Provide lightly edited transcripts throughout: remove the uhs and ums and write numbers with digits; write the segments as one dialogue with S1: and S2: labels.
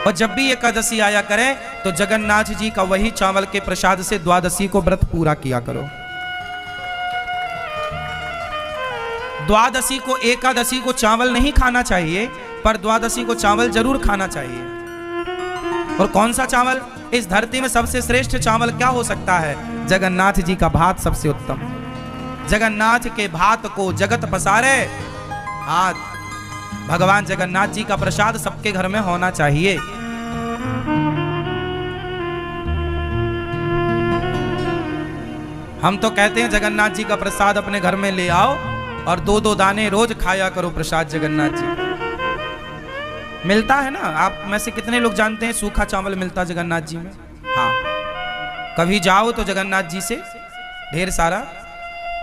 S1: और जब भी एकादशी आया करे तो जगन्नाथ जी का वही चावल के प्रसाद से द्वादशी को व्रत पूरा किया करो। द्वादशी को एकादशी को चावल नहीं खाना चाहिए, पर द्वादशी को चावल जरूर खाना चाहिए। और कौन सा चावल? इस धरती में सबसे श्रेष्ठ चावल क्या हो सकता है? जगन्नाथ जी का भात सबसे उत्तम। जगन्नाथ के भात को जगत पसारे हाथ, भगवान जगन्नाथ जी का प्रसाद सबके घर में होना चाहिए। हम तो कहते हैं जगन्नाथ जी का प्रसाद अपने घर में ले आओ और 2-2 दाने रोज खाया करो प्रसाद जगन्नाथ जी। मिलता है ना, आप में से कितने लोग जानते हैं सूखा चावल मिलता जगन्नाथ जी में? हाँ, कभी जाओ तो जगन्नाथ जी से ढेर सारा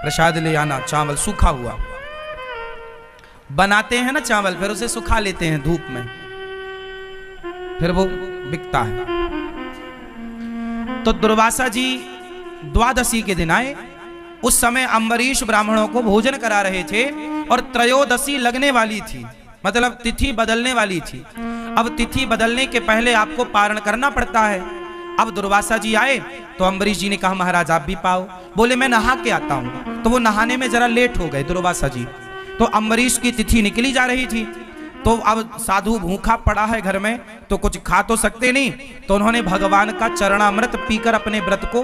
S1: प्रसाद ले आना, चावल सूखा हुआ। बनाते हैं ना चावल, फिर उसे सुखा लेते हैं धूप में, फिर वो बिकता है। तो दुर्वासा जी द्वादशी के दिन आए। उस समय अम्बरीश ब्राह्मणों को भोजन करा रहे थे और त्रयोदशी लगने वाली थी, मतलब तिथि बदलने वाली थी। अब तिथि बदलने के पहले आपको पारण करना पड़ता है। अब दुर्वासा जी आए तो अम्बरीश जी ने कहा महाराज आप भी पाओ। बोले मैं नहा के आता हूं। तो वो नहाने में जरा लेट हो गए दुर्वासा जी। तो अम्बरीश की तिथि निकली जा रही थी, तो अब साधु भूखा पड़ा है घर में, तो कुछ खा तो सकते नहीं, तो उन्होंने भगवान का चरणामृत पीकर अपने व्रत को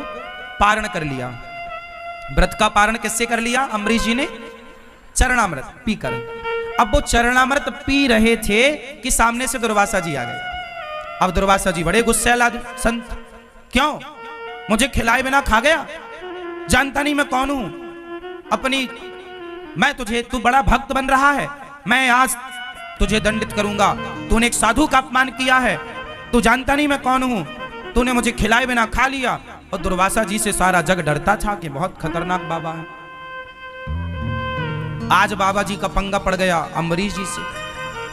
S1: पारण कर लिया। व्रत का पारण किससे कर लिया? अम्बरीश जी ने चरणामृत पीकर। अब वो चरणामृत पी रहे थे कि सामने से दुर्वासा जी आ गए। अब दुर्वासा जी बड़े गुस्सैल आदमी संत, क्यों मुझे खिलाए बिना खा गया? जानता नहीं मैं कौन हूं? मैं तुझे, तू बड़ा भक्त बन रहा है, मैं आज तुझे दंडित करूंगा। तूने एक साधु का अपमान किया है, तू जानता नहीं मैं कौन हूं, तूने मुझे खिलाए बिना खा लिया। और दुर्वासा जी से सारा जग डरता था कि बहुत खतरनाक बाबा है। आज बाबा जी का पंगा पड़ गया अम्बरीश जी से,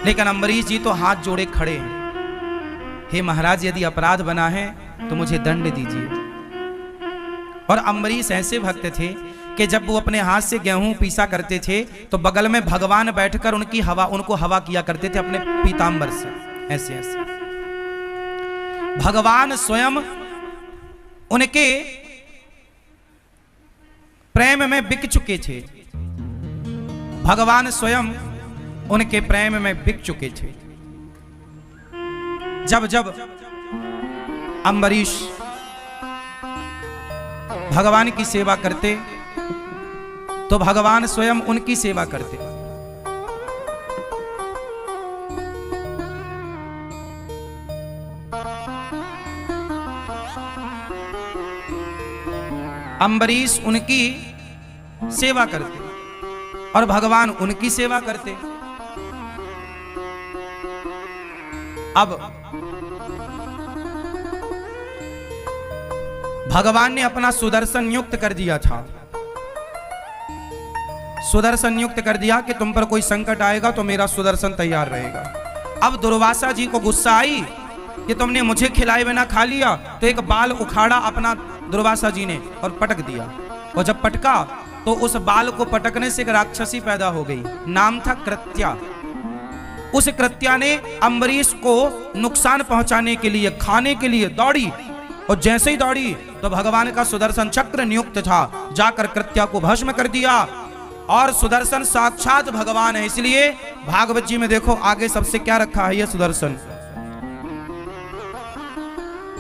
S1: लेकिन अम्बरीश जी तो हाथ जोड़े खड़े हैं, हे महाराज यदि अपराध बना है तो मुझे दंड दीजिए। और अम्बरीश ऐसे भक्त थे कि जब वो अपने हाथ से गेहूं पीसा करते थे तो बगल में भगवान बैठकर उनको हवा किया करते थे अपने पीतांबर से, ऐसे ऐसे। भगवान स्वयं उनके प्रेम में बिक चुके थे। भगवान स्वयं उनके प्रेम में बिक चुके थे। जब जब अम्बरीश भगवान की सेवा करते तो भगवान स्वयं उनकी सेवा करते। अम्बरीश उनकी सेवा करते और भगवान उनकी सेवा करते। अब भगवान ने अपना सुदर्शन नियुक्त कर दिया था। सुदर्शन नियुक्त कर दिया कि तुम पर कोई संकट आएगा तो मेरा सुदर्शन तैयार रहेगा। अब दुर्वासा जी को गुस्सा आई कि तुमने मुझे खिलाए बिना खा लिया, तो एक बाल उखाड़ा अपना दुर्वासा जी ने और पटक दिया। और जब पटका तो उस बाल को पटकने से एक राक्षसी पैदा हो गई, नाम था कृत्या। उस कृत्या ने अम्बरीश को नुकसान पहुंचाने के लिए, खाने के लिए दौड़ी, और जैसे ही दौड़ी तो भगवान का सुदर्शन चक्र नियुक्त था, जाकर कृत्या को भस्म कर दिया। और सुदर्शन साक्षात भगवान है, इसलिए भागवत जी में देखो आगे सबसे क्या रखा है, यह सुदर्शन।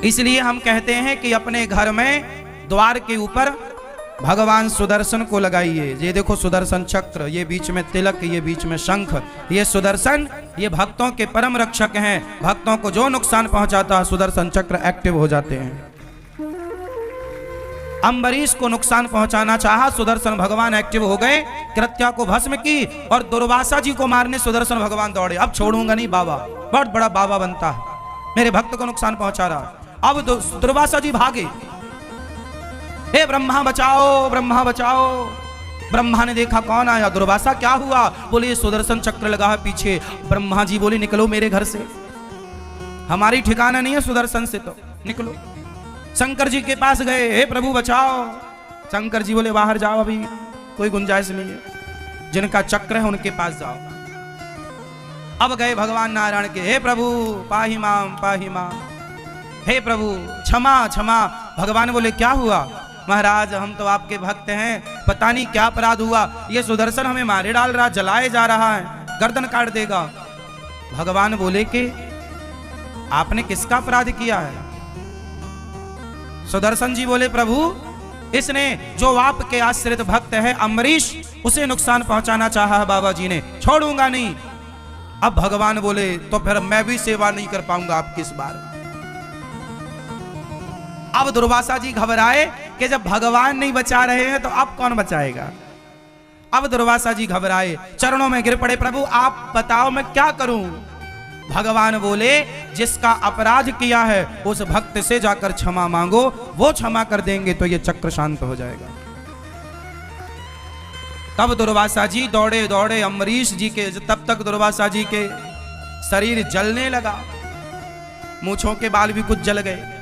S1: इसलिए हम कहते हैं कि अपने घर में द्वार के ऊपर भगवान सुदर्शन को लगाइए। ये देखो सुदर्शन चक्र, ये बीच में तिलक, ये बीच में शंख, ये सुदर्शन, ये भक्तों के परम रक्षक हैं। भक्तों को जो नुकसान पहुंचाता है सुदर्शन चक्र एक्टिव हो जाते हैं। अम्बरीश को नुकसान पहुंचाना चाहा, सुदर्शन भगवान एक्टिव हो गए, कृत्या को भस्म की, और दुर्वासा जी को मारने सुदर्शन भगवान दौड़े। अब छोड़ूंगा नहीं बाबा, बहुत बड़ा बाबा बनता है, मेरे भक्त को नुकसान पहुंचा रहा। अब दुर्वासा जी भागे, हे ब्रह्मा बचाओ, ब्रह्मा बचाओ। ब्रह्मा ने देखा कौन आया, दुर्वासा क्या हुआ? बोले सुदर्शन चक्र लगा है पीछे। ब्रह्मा जी बोले निकलो मेरे घर से, हमारी ठिकाना नहीं है सुदर्शन से, तो निकलो। शंकर जी के पास गए, हे प्रभु बचाओ। शंकर जी बोले बाहर जाओ, अभी कोई गुंजाइश नहीं है, जिनका चक्र है उनके पास जाओ। अब गए भगवान नारायण के, हे प्रभु पाहि माम पाहि माम, हे प्रभु क्षमा क्षमा। भगवान बोले क्या हुआ? महाराज हम तो आपके भक्त हैं, पता नहीं क्या अपराध हुआ, ये सुदर्शन हमें मारे डाल रहा, जलाए जा रहा है, गर्दन काट देगा। भगवान बोले कि आपने किसका अपराध किया है? सुदर्शन जी बोले प्रभु इसने जो आपके आश्रित भक्त है अम्बरीश, उसे नुकसान पहुंचाना चाहा है बाबा जी ने, छोड़ूंगा नहीं। अब भगवान बोले तो फिर मैं भी सेवा नहीं कर पाऊंगा आपकी इस बार। अब दुर्वासा जी घबराए कि जब भगवान नहीं बचा रहे हैं तो अब कौन बचाएगा। अब दुर्वासा जी घबराए, चरणों में गिर पड़े, प्रभु आप बताओ मैं क्या करूं। भगवान बोले जिसका अपराध किया है उस भक्त से जाकर क्षमा मांगो, वो क्षमा कर देंगे तो ये चक्र शांत हो जाएगा। तब दुर्वासा जी दौड़े दौड़े अम्बरीश जी के, तब तक दुर्वासा जी के शरीर जलने लगा, मूंछों के बाल भी कुछ जल गए।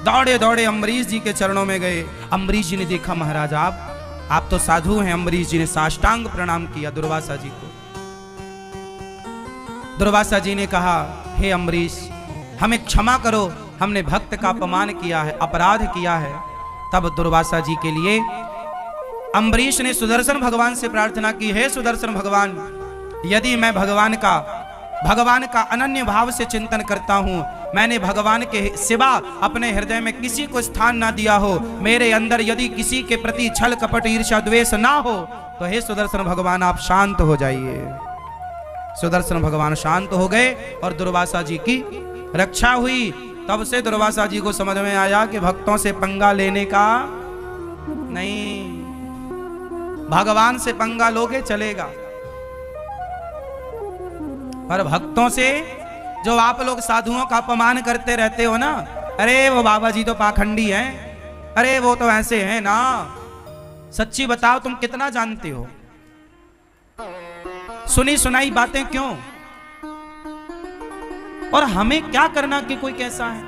S1: दौड़े दौड़े अम्बरीश जी के चरणों में गए। अम्बरीश जी ने देखा महाराज आप तो साधु हैं। अम्बरीश जी ने साष्टांग प्रणाम किया दुर्वासा जी को। दुर्वासा जी ने कहा हे अम्बरीश हमें क्षमा करो, हमने भक्त का अपमान किया है, अपराध किया है। तब दुर्वासा जी के लिए अम्बरीश ने सुदर्शन भगवान से प्रार्थना की, हे सुदर्शन भगवान यदि मैं भगवान का अनन्य भाव से चिंतन करता हूँ, मैंने भगवान के सिवा अपने हृदय में किसी को स्थान ना दिया हो, मेरे अंदर यदि किसी के प्रति छल कपट ईर्ष्या द्वेष ना हो, तो हे सुदर्शन भगवान आप शांत हो जाइए। सुदर्शन भगवान शांत हो गए और दुर्वासा जी की रक्षा हुई। तब से दुर्वासा जी को समझ में आया कि भक्तों से पंगा लेने का नहीं, भगवान से पंगा लोगे चलेगा, पर भक्तों से जो आप लोग साधुओं का अपमान करते रहते हो ना, अरे वो बाबा जी तो पाखंडी हैं, अरे वो तो ऐसे हैं ना, सच्ची बताओ तुम कितना जानते हो? सुनी सुनाई बातें क्यों? और हमें क्या करना कि कोई कैसा है?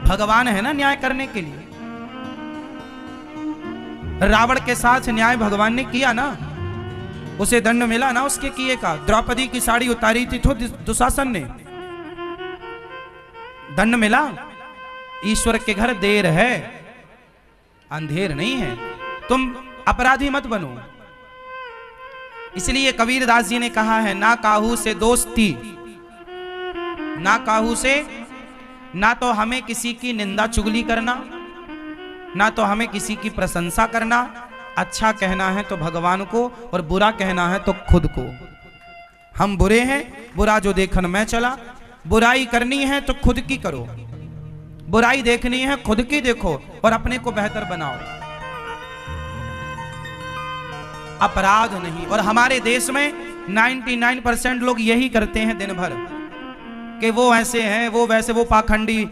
S1: भगवान है ना न्याय करने के लिए। रावण के साथ न्याय भगवान ने किया ना, उसे दंड मिला ना उसके किए का। द्रौपदी की साड़ी उतारी थी तो दुशासन ने, दंड मिला। ईश्वर के घर देर है अंधेर नहीं है, तुम अपराधी मत बनो। इसलिए कबीरदास जी ने कहा है ना काहू से दोस्ती, ना काहू से, ना तो हमें किसी की निंदा चुगली करना, ना तो हमें किसी की प्रशंसा करना। अच्छा कहना है तो भगवान को और बुरा कहना है तो खुद को। हम बुरे हैं, बुरा जो देखन मैं चला। बुराई करनी है तो खुद की करो, बुराई देखनी है खुद की देखो और अपने को बेहतर बनाओ, अपराध नहीं। और हमारे देश में 99% लोग यही करते हैं दिन भर कि वो ऐसे हैं, वो वैसे, वो पाखंडी।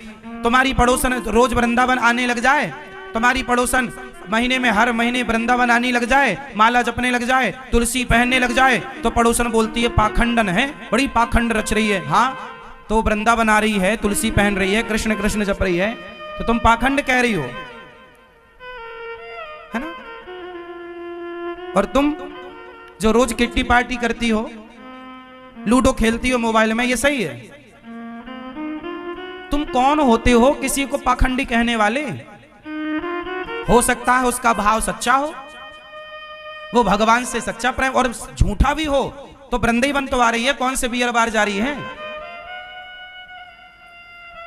S1: तुम्हारी पड़ोसन रोज वृंदावन आने लग जाए, तुम्हारी पड़ोसन महीने में हर महीने वृंदावन आने लग जाए, माला जपने लग जाए, तुलसी पहनने लग जाए, तो पड़ोसन बोलती है पाखंडन है, बड़ी पाखंड रच रही है। हाँ तो वृंदावन आ रही है, तुलसी पहन रही है, कृष्ण कृष्ण जप रही है, तो तुम पाखंड कह रही हो, है ना? और तुम जो रोज किट्टी पार्टी करती हो, लूडो खेलती हो मोबाइल में, ये सही है? तुम कौन होते हो किसी को पाखंडी कहने वाले? हो सकता है उसका भाव सच्चा हो, वो भगवान से सच्चा प्रेम, और झूठा भी हो तो वृंदावन तो आ रही है, कौन से बियर बार जा रही है,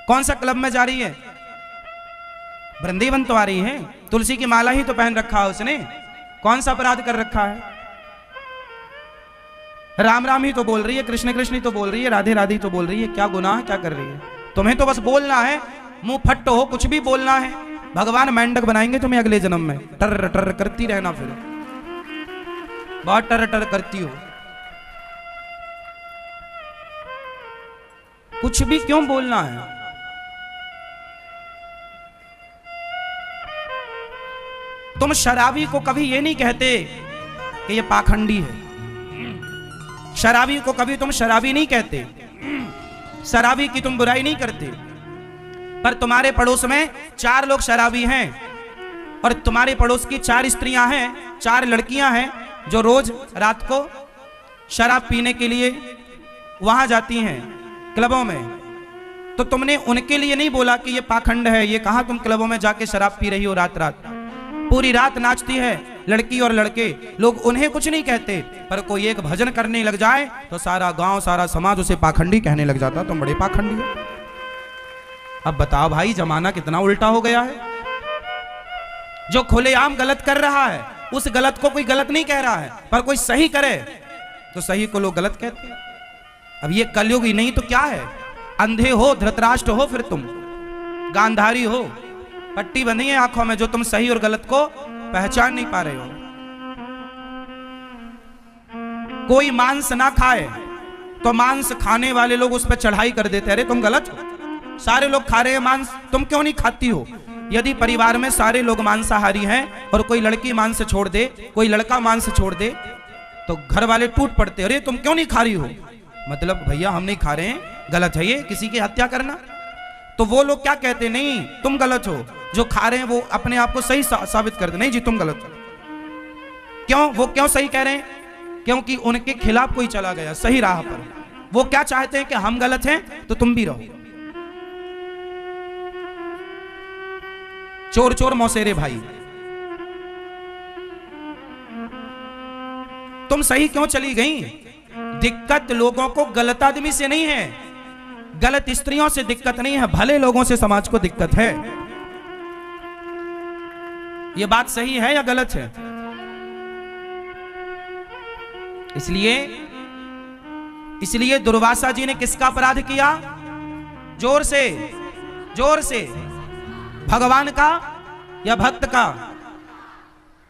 S1: कौन सा क्लब में जा रही है? वृंदावन तो आ रही है। तुलसी की माला ही तो पहन रखा है उसने, कौन सा अपराध कर रखा है? राम राम ही तो बोल रही है, कृष्ण कृष्ण ही तो बोल रही है, राधे राधे तो बोल रही है, क्या गुनाह क्या कर रही है? तुम्हें तो बस बोलना है, मुंह फट हो, कुछ भी बोलना है। भगवान मेंढक बनाएंगे तुम्हें अगले जन्म में, टर टर करती रहना, फिर बहुत टर टर करती हो। कुछ भी क्यों बोलना है? तुम शराबी को कभी ये नहीं कहते कि ये पाखंडी है, शराबी को कभी तुम शराबी नहीं कहते, शराबी की तुम बुराई नहीं करते। पर तुम्हारे पड़ोस में 4 लोग शराबी हैं और तुम्हारे पड़ोस की 4 स्त्रियां हैं, 4 लड़कियां हैं, जो रोज रात को शराब पीने के लिए वहां जाती हैं क्लबों में, तो तुमने उनके लिए नहीं बोला कि ये पाखंड है, ये कहां तुम क्लबों में जाके शराब पी रही हो रात रात, पूरी रात नाचती है लड़की और लड़के, लोग उन्हें कुछ नहीं कहते, पर कोई एक भजन करने लग जाए तो सारा गांव सारा समाज उसे पाखंडी कहने लग जाता, तुम बड़े पाखंडी हो। अब बताओ भाई, जमाना कितना उल्टा हो गया है। जो खुलेआम गलत कर रहा है उस गलत को कोई गलत नहीं कह रहा है, पर कोई सही करे तो सही को लोग गलत कहते हैं। अब ये कलयुग ही नहीं तो क्या है, अंधे हो, धृतराष्ट्र हो, फिर तुम गांधारी हो, पट्टी बंधी है आंखों में जो तुम सही और गलत को पहचान नहीं पा रहे हो। कोई मांस ना खाए तो मांस खाने वाले लोग उस पर चढ़ाई कर देते, अरे तुम गलत हो, सारे लोग खा रहे हैं मांस, तुम क्यों नहीं खाती हो। यदि परिवार में सारे लोग मांसाहारी हैं और कोई लड़की मांस छोड़ दे, कोई लड़का मांस छोड़ दे, तो घर वाले टूट पड़ते, अरे तुम क्यों नहीं खा रही हो, मतलब भैया हम नहीं खा रहे हैं, गलत है ये किसी की हत्या करना। तो वो लोग क्या कहते, नहीं तुम गलत हो, जो खा रहे हैं वो अपने आप को सही साबित करते, नहीं जी तुम गलत हो। क्यों, वो क्यों सही कह रहे हैं, क्योंकि उनके खिलाफ कोई चला गया सही राह पर। वो क्या चाहते हैं कि हम गलत हैं तो तुम भी रहो। चोर चोर मौसेरे भाई, तुम सही क्यों चली गई। दिक्कत लोगों को गलत आदमी से नहीं है, गलत स्त्रियों से दिक्कत नहीं है, भले लोगों से समाज को दिक्कत है। यह बात सही है या गलत है। इसलिए दुर्वासा जी ने किसका अपराध किया, जोर से भगवान का या भक्त का।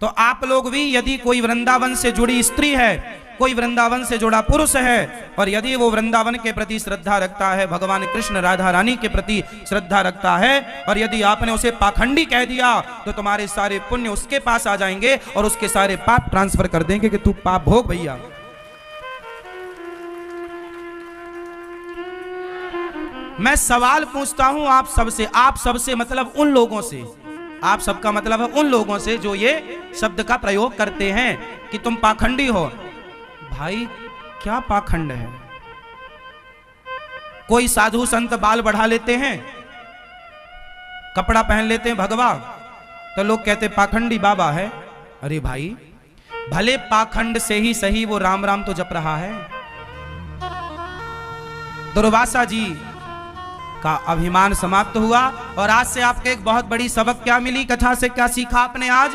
S1: तो आप लोग भी, यदि कोई वृंदावन से जुड़ी स्त्री है, कोई वृंदावन से जुड़ा पुरुष है, और यदि वो वृंदावन के प्रति श्रद्धा रखता है, भगवान कृष्ण राधा रानी के प्रति श्रद्धा रखता है, और यदि आपने उसे पाखंडी कह दिया तो तुम्हारे सारे पुण्य उसके पास आ जाएंगे और उसके सारे पाप ट्रांसफर कर देंगे कि तू पाप भोग भैया। मैं सवाल पूछता हूं आप सबसे मतलब उन लोगों से, आप सबका मतलब है उन लोगों से जो ये शब्द का प्रयोग करते हैं कि तुम पाखंडी हो। भाई क्या पाखंड है। कोई साधु संत बाल बढ़ा लेते हैं, कपड़ा पहन लेते हैं भगवा, तो लोग कहते पाखंडी बाबा है। अरे भाई, भले पाखंड से ही सही वो राम राम तो जप रहा है। दुर्वासा जी का अभिमान समाप्त हुआ, और आज से आपके एक बहुत बड़ी सबक क्या मिली, कथा से क्या सीखा आपने आज।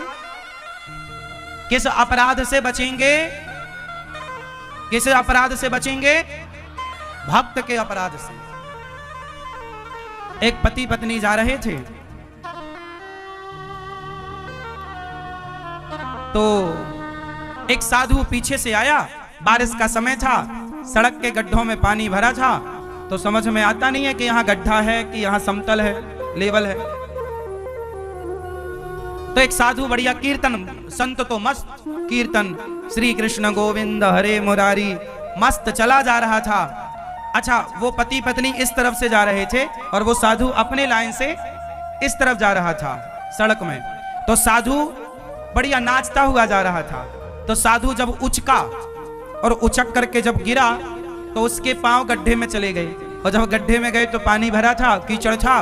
S1: किस अपराध से बचेंगे, किस अपराध से बचेंगे, भक्त के अपराध से। एक पति पत्नी जा रहे थे, तो एक साधु पीछे से आया, बारिश का समय था, सड़क के गड्ढों में पानी भरा था, तो समझ में आता नहीं है कि यहां गड्ढा है कि यहां समतल है, लेवल है। तो एक साधु बढ़िया कीर्तन, संत तो मस्त कीर्तन, श्री कृष्ण गोविंद हरे मुरारी, मस्त चला जा रहा था। अच्छा, वो पति पत्नी इस तरफ से जा रहे थे और वो साधु अपने लाइन से इस तरफ जा रहा था सड़क में। तो साधु बढ़िया नाचता हुआ जा रहा था। तो साधु जब उचका और उचक करके जब गिरा तो उसके पांव गड्ढे में चले गए, और जब गड्ढे में गए तो पानी भरा था, कीचड़ था,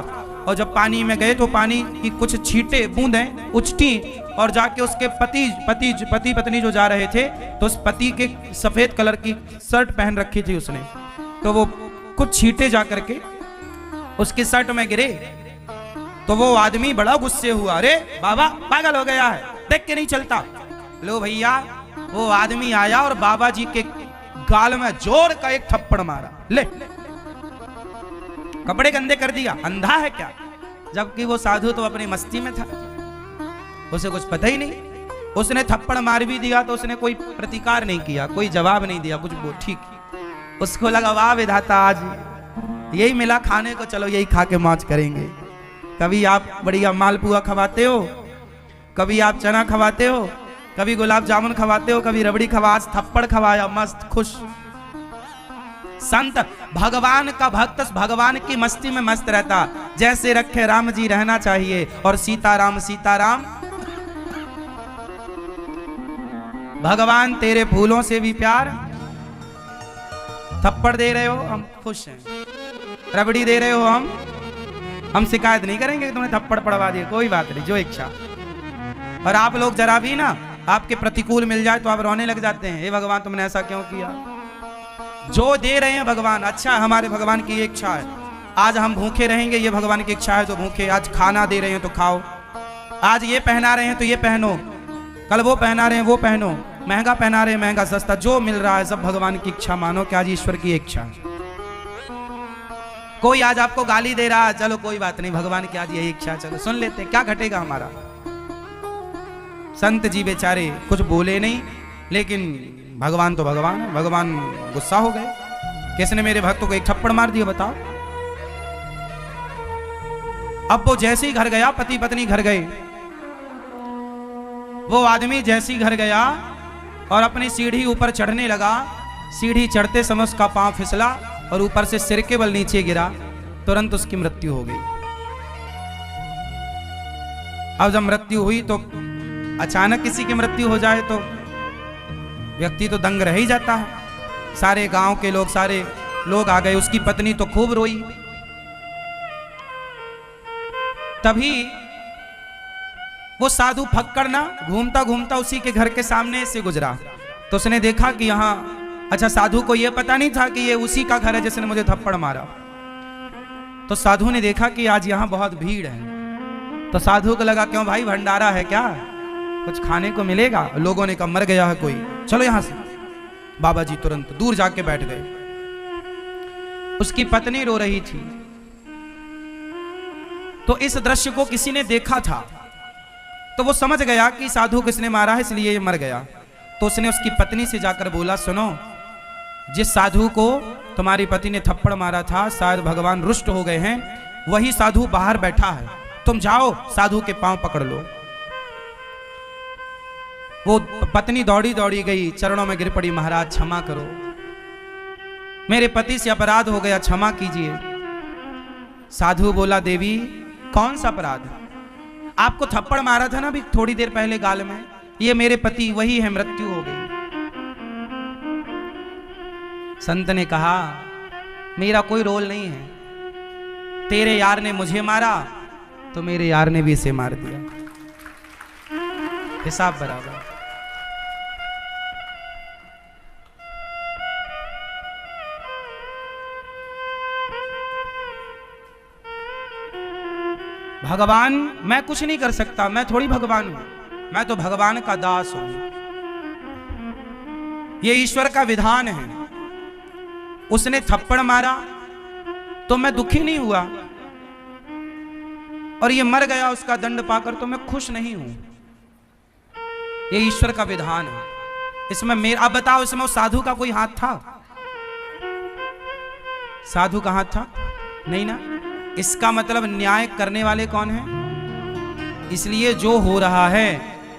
S1: और जब पानी में गए तो पानी की कुछ छींटे बूंदें उछटी, और जाके उसके पति पत्नी जो जा रहे थे, तो उस पति के सफेद कलर की शर्ट पहन रखी थी उसने, तो वो कुछ छींटे जा करके उसके शर्ट में गिरे। तो वो आदमी बड़ा गुस्से हुआ, अरे बाबा पागल हो गया है, देख के नहीं चलता। लो भैया, वो आदमी आया और बाबा जी के गाल में जोर का एक थप्पड़ मारा, ले कपड़े गंदे कर दिया, अंधा है क्या। जबकि वो साधु तो अपनी मस्ती में था, उसे कुछ पता ही नहीं। उसने थप्पड़ मार भी दिया तो उसने कोई प्रतिकार नहीं किया, कोई जवाब नहीं दिया, कुछ वो ठीक। उसको लगा वाह विधाता, आज यही मिला खाने को, चलो यही खा के मौज करेंगे। कभी आप बढ़िया मालपुआ खवाते हो, कभी आप चना खवाते हो, कभी गुलाब जामुन खवाते हो, कभी रबड़ी खवा, आज थप्पड़ खवाया, मस्त खुश। संत भगवान का भक्त भगवान की मस्ती में मस्त रहता, जैसे रखे राम जी रहना चाहिए, और सीताराम सीताराम भगवान तेरे फूलों से भी प्यार, थप्पड़ दे रहे हो हम खुश हैं, रबड़ी दे रहे हो हम शिकायत नहीं करेंगे कि तुमने थप्पड़ पड़वा दिए, कोई बात नहीं, जो इच्छा। और आप लोग जरा भी ना आपके प्रतिकूल मिल जाए तो आप रोने लग जाते हैं, हे भगवान तुमने ऐसा क्यों किया। जो दे रहे हैं भगवान, अच्छा हमारे भगवान की ये इच्छा है, आज हम भूखे रहेंगे, ये भगवान की इच्छा है तो भूखे। आज खाना दे रहे हैं तो खाओ, आज ये पहना रहे हैं तो ये पहनो, कल वो पहना रहे हैं वो पहनो, महंगा पहना रहे हैं महंगा सस्ता, जो मिल रहा है सब भगवान की इच्छा मानो कि आज ईश्वर की इच्छा है। कोई आज आपको गाली दे रहा है, चलो कोई बात नहीं, भगवान की आज यही इच्छा, चलो सुन लेते हैं, क्या घटेगा हमारा। संत जी बेचारे कुछ बोले नहीं, लेकिन भगवान तो भगवान है, भगवान गुस्सा हो गए, किसने मेरे भक्तों को एक थप्पड़ मार दिया बताओ। अब वो जैसे ही घर गया, पति पत्नी घर गए, वो आदमी जैसे ही घर गया और अपनी सीढ़ी ऊपर चढ़ने लगा, सीढ़ी चढ़ते समय उसका पांव फिसला और ऊपर से सिर के बल नीचे गिरा, तुरंत उसकी मृत्यु हो गई। अब जब मृत्यु हुई तो अचानक किसी की मृत्यु हो जाए तो व्यक्ति तो दंग रह ही जाता है। सारे गांव के लोग, सारे लोग आ गए, उसकी पत्नी तो खूब रोई। तभी वो साधु फक्कड़ ना घूमता घूमता उसी के घर के सामने से गुजरा, तो उसने देखा कि यहाँ, अच्छा साधु को यह पता नहीं था कि ये उसी का घर है जिसने मुझे थप्पड़ मारा। तो साधु ने देखा कि आज यहाँ बहुत भीड़ है, तो साधु को लगा क्यों भाई भंडारा है क्या, कुछ खाने को मिलेगा। लोगों ने कहा मर गया है कोई, चलो यहां से। बाबा जी तुरंत दूर जाके बैठ गए। उसकी पत्नी रो रही थी, तो इस दृश्य को किसी ने देखा था, तो वो समझ गया कि साधु किसने मारा है, इसलिए ये मर गया। तो उसने उसकी पत्नी से जाकर बोला, सुनो, जिस साधु को तुम्हारी पति ने थप्पड़ मारा था, शायद भगवान रुष्ट हो गए हैं, वही साधु बाहर बैठा है, तुम जाओ साधु के पांव पकड़ लो। वो पत्नी दौड़ी दौड़ी गई, चरणों में गिर पड़ी, महाराज क्षमा करो, मेरे पति से अपराध हो गया, क्षमा कीजिए। साधु बोला, देवी कौन सा अपराध, आपको थप्पड़ मारा था ना अभी थोड़ी देर पहले गाल में, ये मेरे पति वही है, मृत्यु हो गई। संत ने कहा, मेरा कोई रोल नहीं है, तेरे यार ने मुझे मारा तो मेरे यार ने भी इसे मार दिया, हिसाब बराबर। भगवान मैं कुछ नहीं कर सकता, मैं थोड़ी भगवान हूं, मैं तो भगवान का दास हूं, ये ईश्वर का विधान है। उसने थप्पड़ मारा तो मैं दुखी नहीं हुआ, और ये मर गया उसका दंड पाकर तो मैं खुश नहीं हूं, ये ईश्वर का विधान है। इसमें मेरा, अब बताओ इसमें उस साधु का कोई हाथ था, साधु का हाथ था नहीं ना। इसका मतलब न्याय करने वाले कौन है, इसलिए जो हो रहा है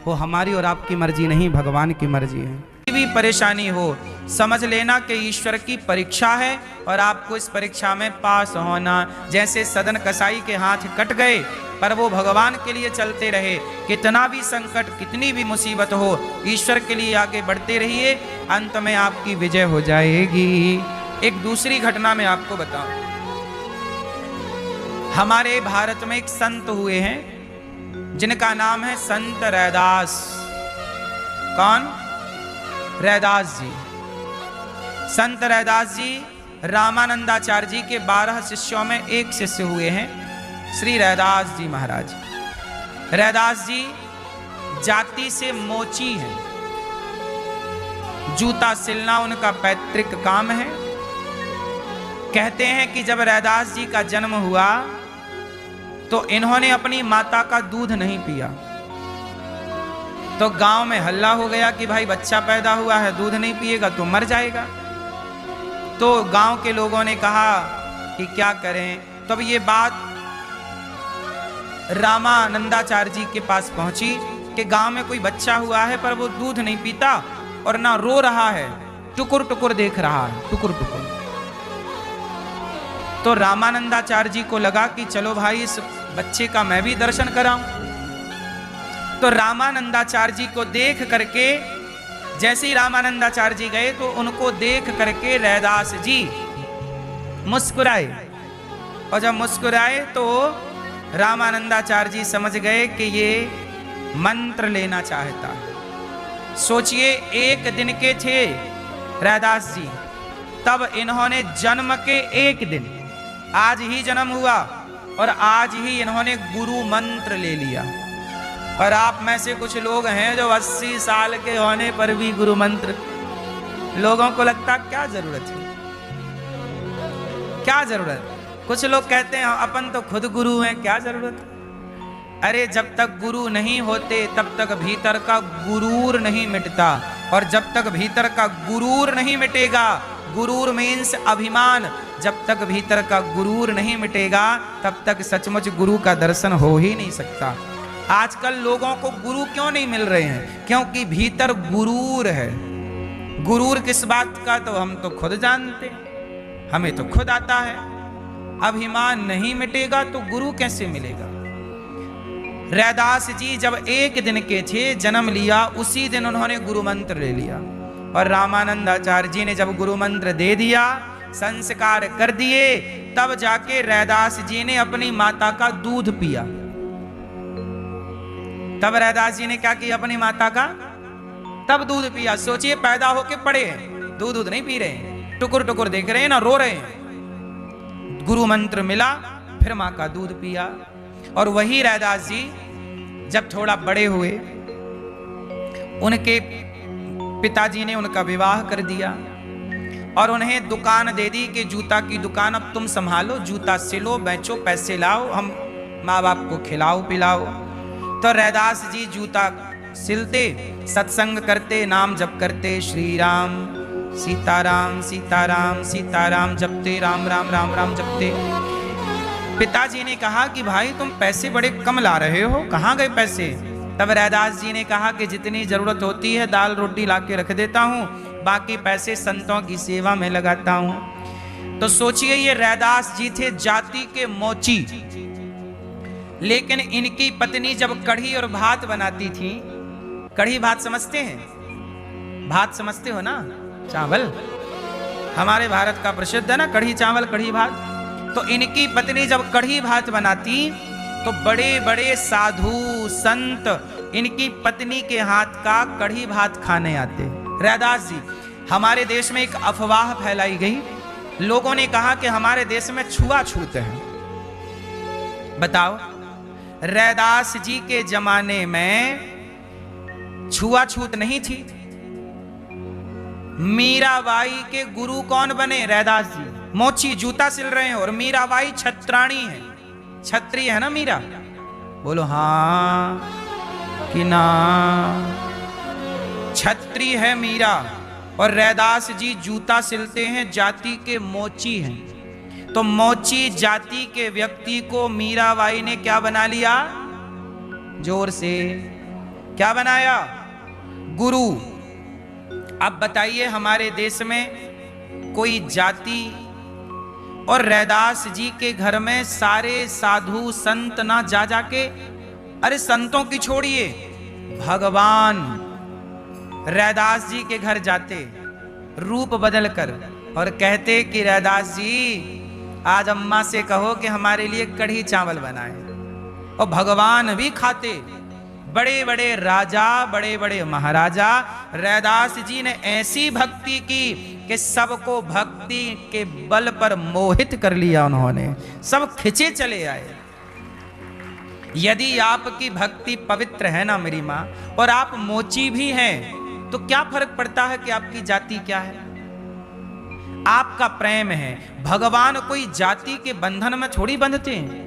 S1: वो हमारी और आपकी मर्जी नहीं, भगवान की मर्जी है। भी परेशानी हो समझ लेना कि ईश्वर की परीक्षा है और आपको इस परीक्षा में पास होना। जैसे सदन कसाई के हाथ कट गए पर वो भगवान के लिए चलते रहे, कितना भी संकट कितनी भी मुसीबत हो ईश्वर के लिए आगे बढ़ते रहिए, अंत में आपकी विजय हो जाएगी। एक दूसरी घटना में आपको बताऊं, हमारे भारत में एक संत हुए हैं जिनका नाम है संत रैदास। कौन? रैदास जी। संत रैदास जी रामानंदाचार्य जी के 12 शिष्यों में एक शिष्य हुए हैं, श्री रैदास जी महाराज। रैदास जी जाति से मोची हैं, जूता सिलना उनका पैतृक काम है। कहते हैं कि जब रैदास जी का जन्म हुआ तो इन्होंने अपनी माता का दूध नहीं पिया, तो गांव में हल्ला हो गया कि भाई बच्चा पैदा हुआ है, दूध नहीं पिएगा तो मर जाएगा। तो गांव के लोगों ने कहा कि क्या करें। तब ये बात रामानंदाचार्य जी के पास पहुंची कि गांव में कोई बच्चा हुआ है पर वो दूध नहीं पीता और ना रो रहा है, टुकुर टुकुर देख रहा है, टुकुर टुकुर। तो रामानंदाचार्य जी को लगा कि चलो भाई इस बच्चे का मैं भी दर्शन कराऊं। तो रामानंदाचार्य जी को देख करके जैसे ही रामानंदाचार्य जी गए तो उनको देख करके रैदास जी मुस्कुराए, और जब मुस्कुराए तो रामानंदाचार्य जी समझ गए कि ये मंत्र लेना चाहता। सोचिए, एक दिन के थे रैदास जी, तब इन्होंने जन्म के एक दिन, आज ही जन्म हुआ और आज ही इन्होंने गुरु मंत्र ले लिया। और आप में से कुछ लोग हैं जो 80 साल के होने पर भी गुरु मंत्र, लोगों को लगता क्या जरूरत है, क्या जरूरत। कुछ लोग कहते हैं अपन तो खुद गुरु हैं, क्या जरूरत है। अरे जब तक गुरु नहीं होते तब तक भीतर का गुरूर नहीं मिटता, और जब तक भीतर का गुरूर नहीं मिटेगा, गुरूर मीन्स अभिमान, जब तक भीतर का गुरूर नहीं मिटेगा तब तक सचमुच गुरु का दर्शन हो ही नहीं सकता। आजकल लोगों को गुरु क्यों नहीं मिल रहे हैं? क्योंकि भीतर गुरूर है। गुरूर किस बात का तो हम तो खुद जानते, हमें तो खुद आता है। अभिमान नहीं मिटेगा तो गुरु कैसे मिलेगा? रैदास जी जब एक दिन के थे, जन्म लिया, उसी दिन उन्होंने गुरु मंत्र ले लिया। और रामानंदाचार्य जी ने जब गुरु मंत्र दे दिया, संस्कार कर दिए, तब जाके रैदास जी ने अपनी माता का दूध पिया। तब रैदास जी ने क्या किया? अपनी माता का तब दूध पिया। सोचिए, पैदा होके पड़े हैं, दूध नहीं पी रहे हैं, टुकुर टुकुर देख रहे हैं ना, रो रहे हैं। गुरु मंत्र मिला, फिर मां का दूध पिया। और वही रैदास जी जब थोड़ा बड़े हुए, उनके पिताजी ने उनका विवाह कर दिया और उन्हें दुकान दे दी कि जूता की दुकान अब तुम संभालो, जूता सिलो, बेचो, पैसे लाओ, हम माँ बाप को खिलाओ पिलाओ। तो रैदास जी जूता सिलते, सत्संग करते, नाम जप करते, श्री राम सीताराम सीताराम सीताराम जपते, राम राम राम राम जपते। पिताजी ने कहा कि भाई तुम पैसे बड़े कम ला रहे हो, कहाँ गए पैसे? तब रैदास जी ने कहा कि जितनी जरूरत होती है दाल रोटी ला के रख देता हूँ, बाकी पैसे संतों की सेवा में लगाता हूँ। तो सोचिए, ये रैदास जी थे जाति के मोची, लेकिन इनकी पत्नी जब कढ़ी और भात बनाती थी, कढ़ी भात समझते हैं? भात समझते हो ना, चावल, हमारे भारत का प्रसिद्ध है ना कढ़ी चावल, कढ़ी भात। तो इनकी पत्नी जब कढ़ी भात बनाती तो बड़े बड़े साधु संत इनकी पत्नी के हाथ का कढ़ी भात खाने आते। रैदास जी, हमारे देश में एक अफवाह फैलाई गई, लोगों ने कहा कि हमारे देश में छुआछूत है। बताओ, रैदास जी के जमाने में छुआछूत नहीं थी। मीराबाई के गुरु कौन बने? रैदास जी। मोची जूता सिल रहे हैं और मीराबाई छत्राणी है, छत्री है ना मीरा, बोलो हाँ कि ना? छत्री है मीरा और रैदास जी जूता सिलते हैं, जाति के मोची हैं। तो मोची जाति के व्यक्ति को मीराबाई ने क्या बना लिया? जोर से क्या बनाया? गुरु। अब बताइए, हमारे देश में कोई जाति और रैदास जी के घर में सारे साधु संत ना जा जाके, अरे संतों की छोड़िए, भगवान रैदास जी के घर जाते रूप बदल कर और कहते कि रैदास जी आज अम्मा से कहो कि हमारे लिए कढ़ी चावल बनाए, और भगवान भी खाते। बड़े बड़े राजा, बड़े बड़े महाराजा, रैदास जी ने ऐसी भक्ति की कि सबको भक्ति के बल पर मोहित कर लिया उन्होंने, सब खिंचे चले आए। यदि आपकी भक्ति पवित्र है ना मेरी माँ, और आप मोची भी हैं, तो क्या फर्क पड़ता है कि आपकी जाति क्या है? आपका प्रेम है। भगवान कोई जाति के बंधन में थोड़ी बंधते हैं।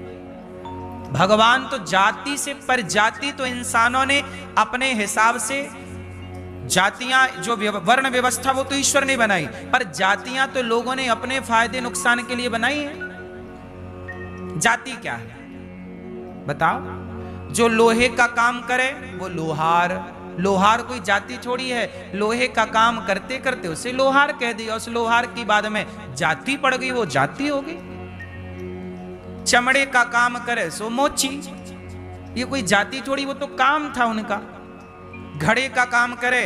S1: भगवान तो जाति से पर, जाति तो इंसानों ने अपने हिसाब से, जातियां जो वर्ण व्यवस्था वो तो ईश्वर ने बनाई, पर जातियां तो लोगों ने अपने फायदे नुकसान के लिए बनाई है। जाति क्या है बताओ? जो लोहे का काम करे वो लोहार। लोहार कोई जाति थोड़ी है, लोहे का काम करते करते उसे लोहार कह दिया, उस लोहार की बाद में जाति पड़ गई, वो जाति हो गई। चमड़े का काम करे सो मोची, ये कोई जाति थोड़ी, वो तो काम था उनका। घड़े का काम करे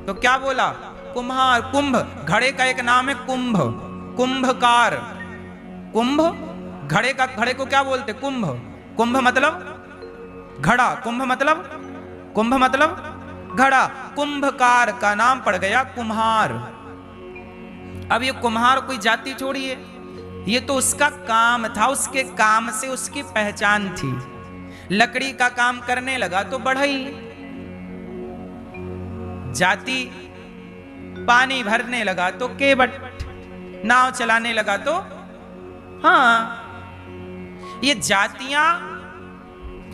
S1: तो क्या बोला? कुम्हार। कुंभ, घड़े का एक नाम है कुंभ, कुंभकार। कुंभ, घड़े का, घड़े को क्या बोलते? कुंभ। कुंभ मतलब घड़ा, कुंभ मतलब, कुंभ मतलब घड़ा। कुंभकार का नाम पड़ गया कुम्हार। अब ये कुम्हार कोई जाति छोड़ी है, ये तो उसका काम था, उसके काम से उसकी पहचान थी। लकड़ी का काम करने लगा तो बढ़ई, जाति, पानी भरने लगा तो केवट, नाव चलाने लगा तो, हाँ, ये जातियां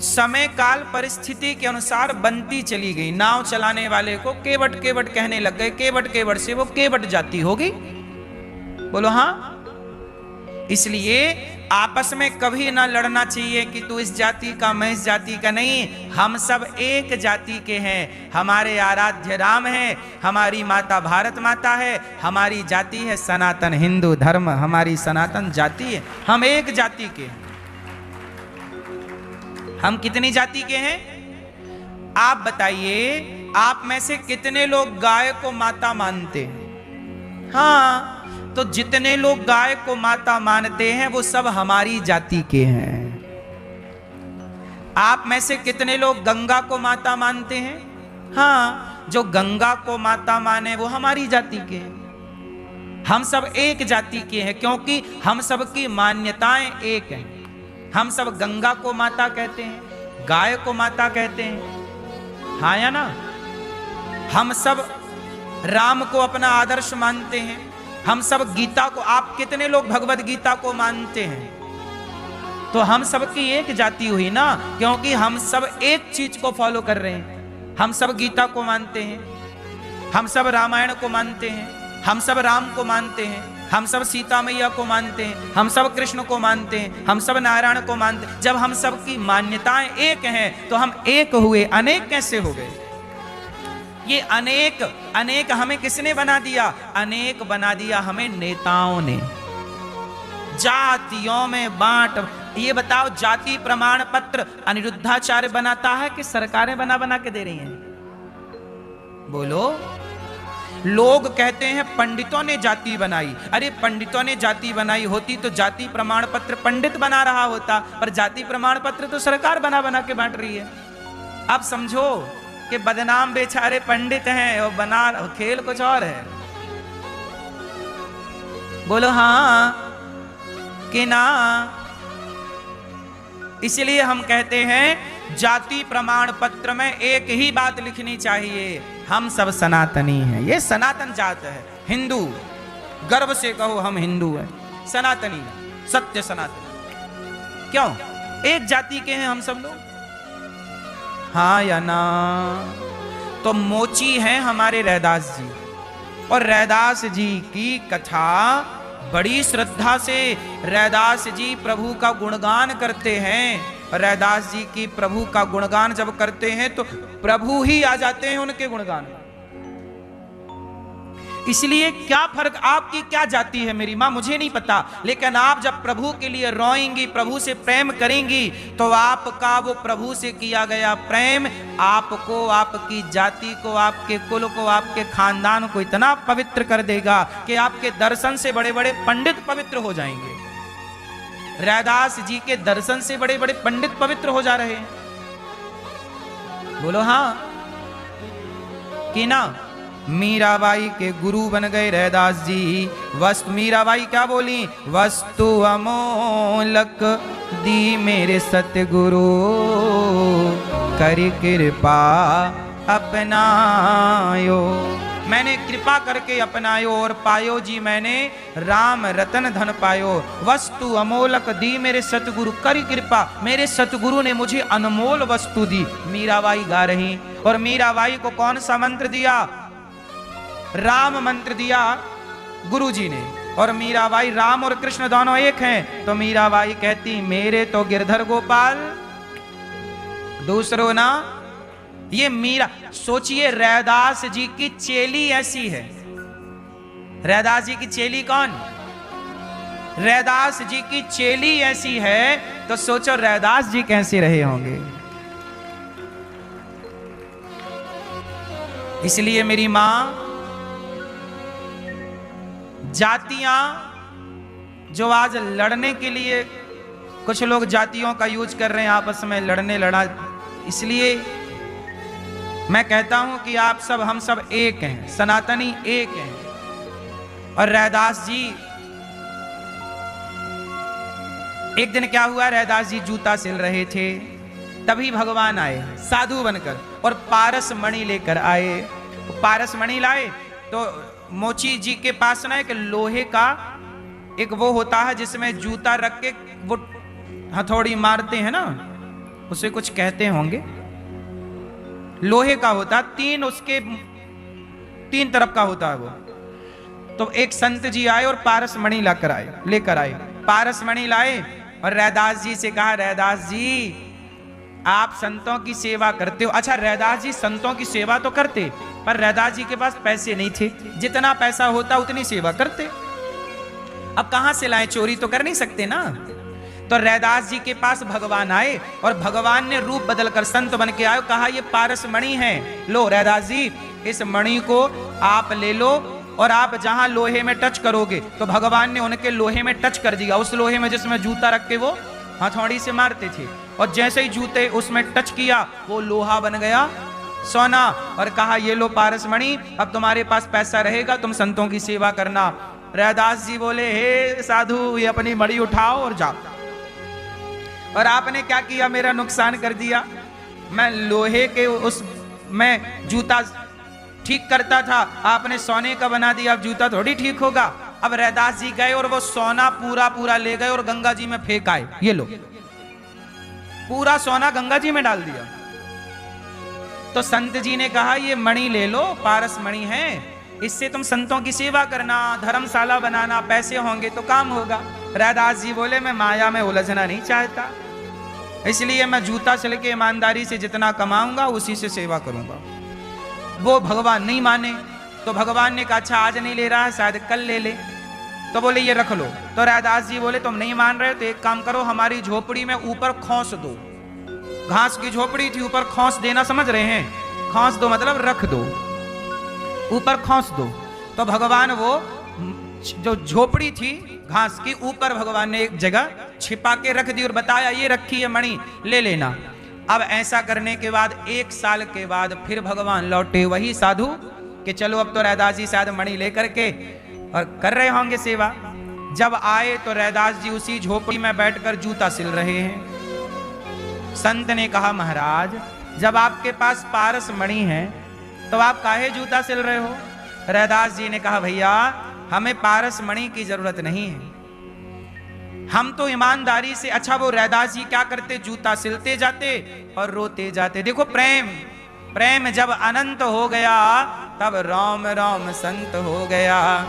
S1: समय काल परिस्थिति के अनुसार बनती चली गई। नाव चलाने वाले को केवट केवट कहने लग गए, केवट केवट से वो केवट जाति होगी। बोलो हाँ। इसलिए आपस में कभी ना लड़ना चाहिए कि तू इस जाति का, मैं इस जाति का। नहीं, हम सब एक जाति के हैं। हमारे आराध्य राम है, हमारी माता भारत माता है, हमारी जाति है सनातन हिंदू धर्म, हमारी सनातन जाति है। हम एक जाति के हैं। हम कितनी जाति के हैं? आप बताइए, आप में से कितने लोग गाय को माता मानते हैं? हाँ, तो जितने लोग गाय को माता मानते हैं वो सब हमारी जाति के हैं। आप में से कितने लोग गंगा को माता मानते हैं? हाँ, जो गंगा को माता माने वो हमारी जाति के हैं। हम सब एक जाति के हैं क्योंकि हम सब की मान्यताएं एक हैं। हम सब गंगा को माता कहते हैं, गाय को माता कहते हैं, हाँ या ना? हम सब राम को अपना आदर्श मानते हैं। हम सब गीता को, आप कितने लोग भगवत गीता को मानते हैं? तो हम सब की एक जाति हुई ना, क्योंकि हम सब एक चीज को फॉलो कर रहे हैं। हम सब गीता को मानते हैं, हम सब रामायण को मानते हैं, हम सब राम को मानते हैं, हम सब सीता मैया को मानते हैं, हम सब कृष्ण को मानते हैं, हम सब नारायण को मानते हैं। जब हम सब की मान्यताएं एक हैं तो हम एक हुए, अनेक कैसे हो गए? ये अनेक, अनेक हमें किसने बना दिया? अनेक बना दिया हमें नेताओं ने, जातियों में बांट। ये बताओ, जाति प्रमाण पत्र अनिरुद्धाचार्य बनाता है कि सरकारें बना बना के दे रही हैं? बोलो। लोग कहते हैं पंडितों ने जाति बनाई। अरे पंडितों ने जाति बनाई होती तो जाति प्रमाण पत्र पंडित बना रहा होता, पर जाति प्रमाण पत्र तो सरकार बना बना के बांट रही है। अब समझो कि बदनाम बेचारे पंडित हैं और बना, खेल कुछ और है। बोलो हाँ कि ना? इसलिए हम कहते हैं जाति प्रमाण पत्र में एक ही बात लिखनी चाहिए, हम सब सनातनी हैं। ये सनातन जात है, हिंदू। गर्व से कहो हम हिंदू हैं, सनातनी, सत्य सनातनी। क्यों? एक जाति के हैं हम सब लोग, हाँ या ना? तो मोची हैं हमारे रैदास जी, और रैदास जी की कथा बड़ी श्रद्धा से रैदास जी प्रभु का गुणगान करते हैं। रैदास जी की प्रभु का गुणगान जब करते हैं तो प्रभु ही आ जाते हैं उनके गुणगान। इसलिए क्या फर्क, आपकी क्या जाति है मेरी मां मुझे नहीं पता, लेकिन आप जब प्रभु के लिए रोएंगी, प्रभु से प्रेम करेंगी, तो आपका वो प्रभु से किया गया प्रेम आपको, आपकी जाति को, आपके कुल को, आपके खानदान को इतना पवित्र कर देगा कि आपके दर्शन से बड़े बड़े पंडित पवित्र हो जाएंगे। रैदास जी के दर्शन से बड़े बड़े पंडित पवित्र हो जा रहे हैं। बोलो हाँ कि ना? मीराबाई के गुरु बन गए रैदास जी। वस्तु, मीराबाई क्या बोली? वस्तु अमोलक दी मेरे सतगुरु, करी कृपा अपनायो। मैंने कृपा करके अपनायो और पायो जी मैंने राम रतन धन पायो। वस्तु अमोलक दी मेरे सतगुरु, करी कृपा, मेरे सतगुरु ने मुझे अनमोल वस्तु दी। मीराबाई गा रही, और मीराबाई को कौन सा मंत्र दिया? राम मंत्र दिया गुरुजी ने। और मीराबाई, राम और कृष्ण दोनों एक हैं, तो मीराबाई कहती मेरे तो गिरधर गोपाल, दूसरों ना। ये मीरा, सोचिए रैदास जी की चेली ऐसी है। रैदास जी की चेली कौन? रैदास जी की चेली ऐसी है, तो सोचो रैदास जी कैसे रहे होंगे। इसलिए मेरी मां, जातियां जो आज लड़ने के लिए कुछ लोग जातियों का यूज कर रहे हैं आपस में लड़ा, इसलिए मैं कहता हूं कि आप सब, हम सब एक हैं, सनातनी एक हैं। और रैदास जी, एक दिन क्या हुआ, रैदास जी जूता सिल रहे थे, तभी भगवान आए साधु बनकर और पारस मणि लेकर आए। पारस मणि लाए तो मोची जी के पास ना एक लोहे का एक वो होता है जिसमें जूता रख के वो हथौड़ी मारते हैं ना, उसे कुछ कहते होंगे, लोहे का होता, तीन तरफ का होता है वो। तो एक संत जी आए और पारस मणि लेकर आए, पारस मणि लाए और रैदास जी से कहा, रैदास जी आप संतों की सेवा करते हो। अच्छा, रैदास जी संतों की सेवा तो करते, पर रैदास जी के पास पैसे नहीं थे, जितना पैसा होता उतनी सेवा करते। अब कहां से लाए, चोरी तो कर नहीं सकते ना। तो रैदास जी के पास भगवान आए और भगवान ने रूप बदलकर संत बन के आए, कहा ये पारस मणि है, लो रैदास जी इस मणि को आप ले लो और आप जहां लोहे में टच करोगे, तो भगवान ने उनके लोहे में टच कर दिया, उस लोहे में जिसमें जूता रख के वो हथौड़ी से मारते थे, और जैसे ही जूते उसमें टच किया वो लोहा बन गया सोना, और कहा ये लो पारस मणि, अब तुम्हारे पास पैसा रहेगा, तुम संतों की सेवा करना। रैदास जी बोले, हे साधु ये अपनी मणि उठाओ और जाओ। और आपने क्या किया, मेरा नुकसान कर दिया। मैं लोहे के उस मैं जूता ठीक करता था, आपने सोने का बना दिया, अब जूता थोड़ी ठीक होगा। अब रैदास जी गए और वो सोना पूरा ले गए और गंगा जी में फेंक आए, ये लो पूरा सोना गंगा जी में डाल दिया। तो संत जी ने कहा ये मणि ले लो, पारस मणि है, इससे तुम संतों की सेवा करना, धर्मशाला बनाना, पैसे होंगे तो काम होगा। रैदास जी बोले, मैं माया में उलझना नहीं चाहता, इसलिए मैं जूता सिल के ईमानदारी से जितना कमाऊंगा उसी से सेवा करूंगा। वो भगवान नहीं माने, तो भगवान ने कहा अच्छा आज नहीं ले रहा है, शायद कल ले ले। तो बोले ये रख लो। तो रैदास जी बोले तुम नहीं मान रहे तो एक काम करो, हमारी झोपड़ी में ऊपर खोस दो, घास की झोपड़ी थी, ऊपर खोस देना समझ रहे हैं, खोस दो मतलब रख दो, ऊपर खोस दो। तो भगवान वो जो झोपड़ी थी घास की, ऊपर भगवान ने एक जगह छिपा के रख दी और बताया ये रखी है मणि, ले लेना। अब ऐसा करने के बाद 1 साल के बाद फिर भगवान लौटे वही साधु कि चलो अब तो रैदास जी शायद मणि लेकर के और कर रहे होंगे सेवा। जब आए तो रैदास जी उसी झोपड़ी में बैठकर जूता सिल रहे हैं। संत ने कहा महाराज जब आपके पास पारस मणि है तो आप काहे जूता सिल रहे हो। रैदास जी ने कहा भैया हमें पारस मणि की जरूरत नहीं है, हम तो ईमानदारी से। अच्छा वो रैदास जी क्या करते, जूता सिलते जाते और रोते जाते। देखो प्रेम, प्रेम जब अनंत हो गया तब राम राम संत हो गया।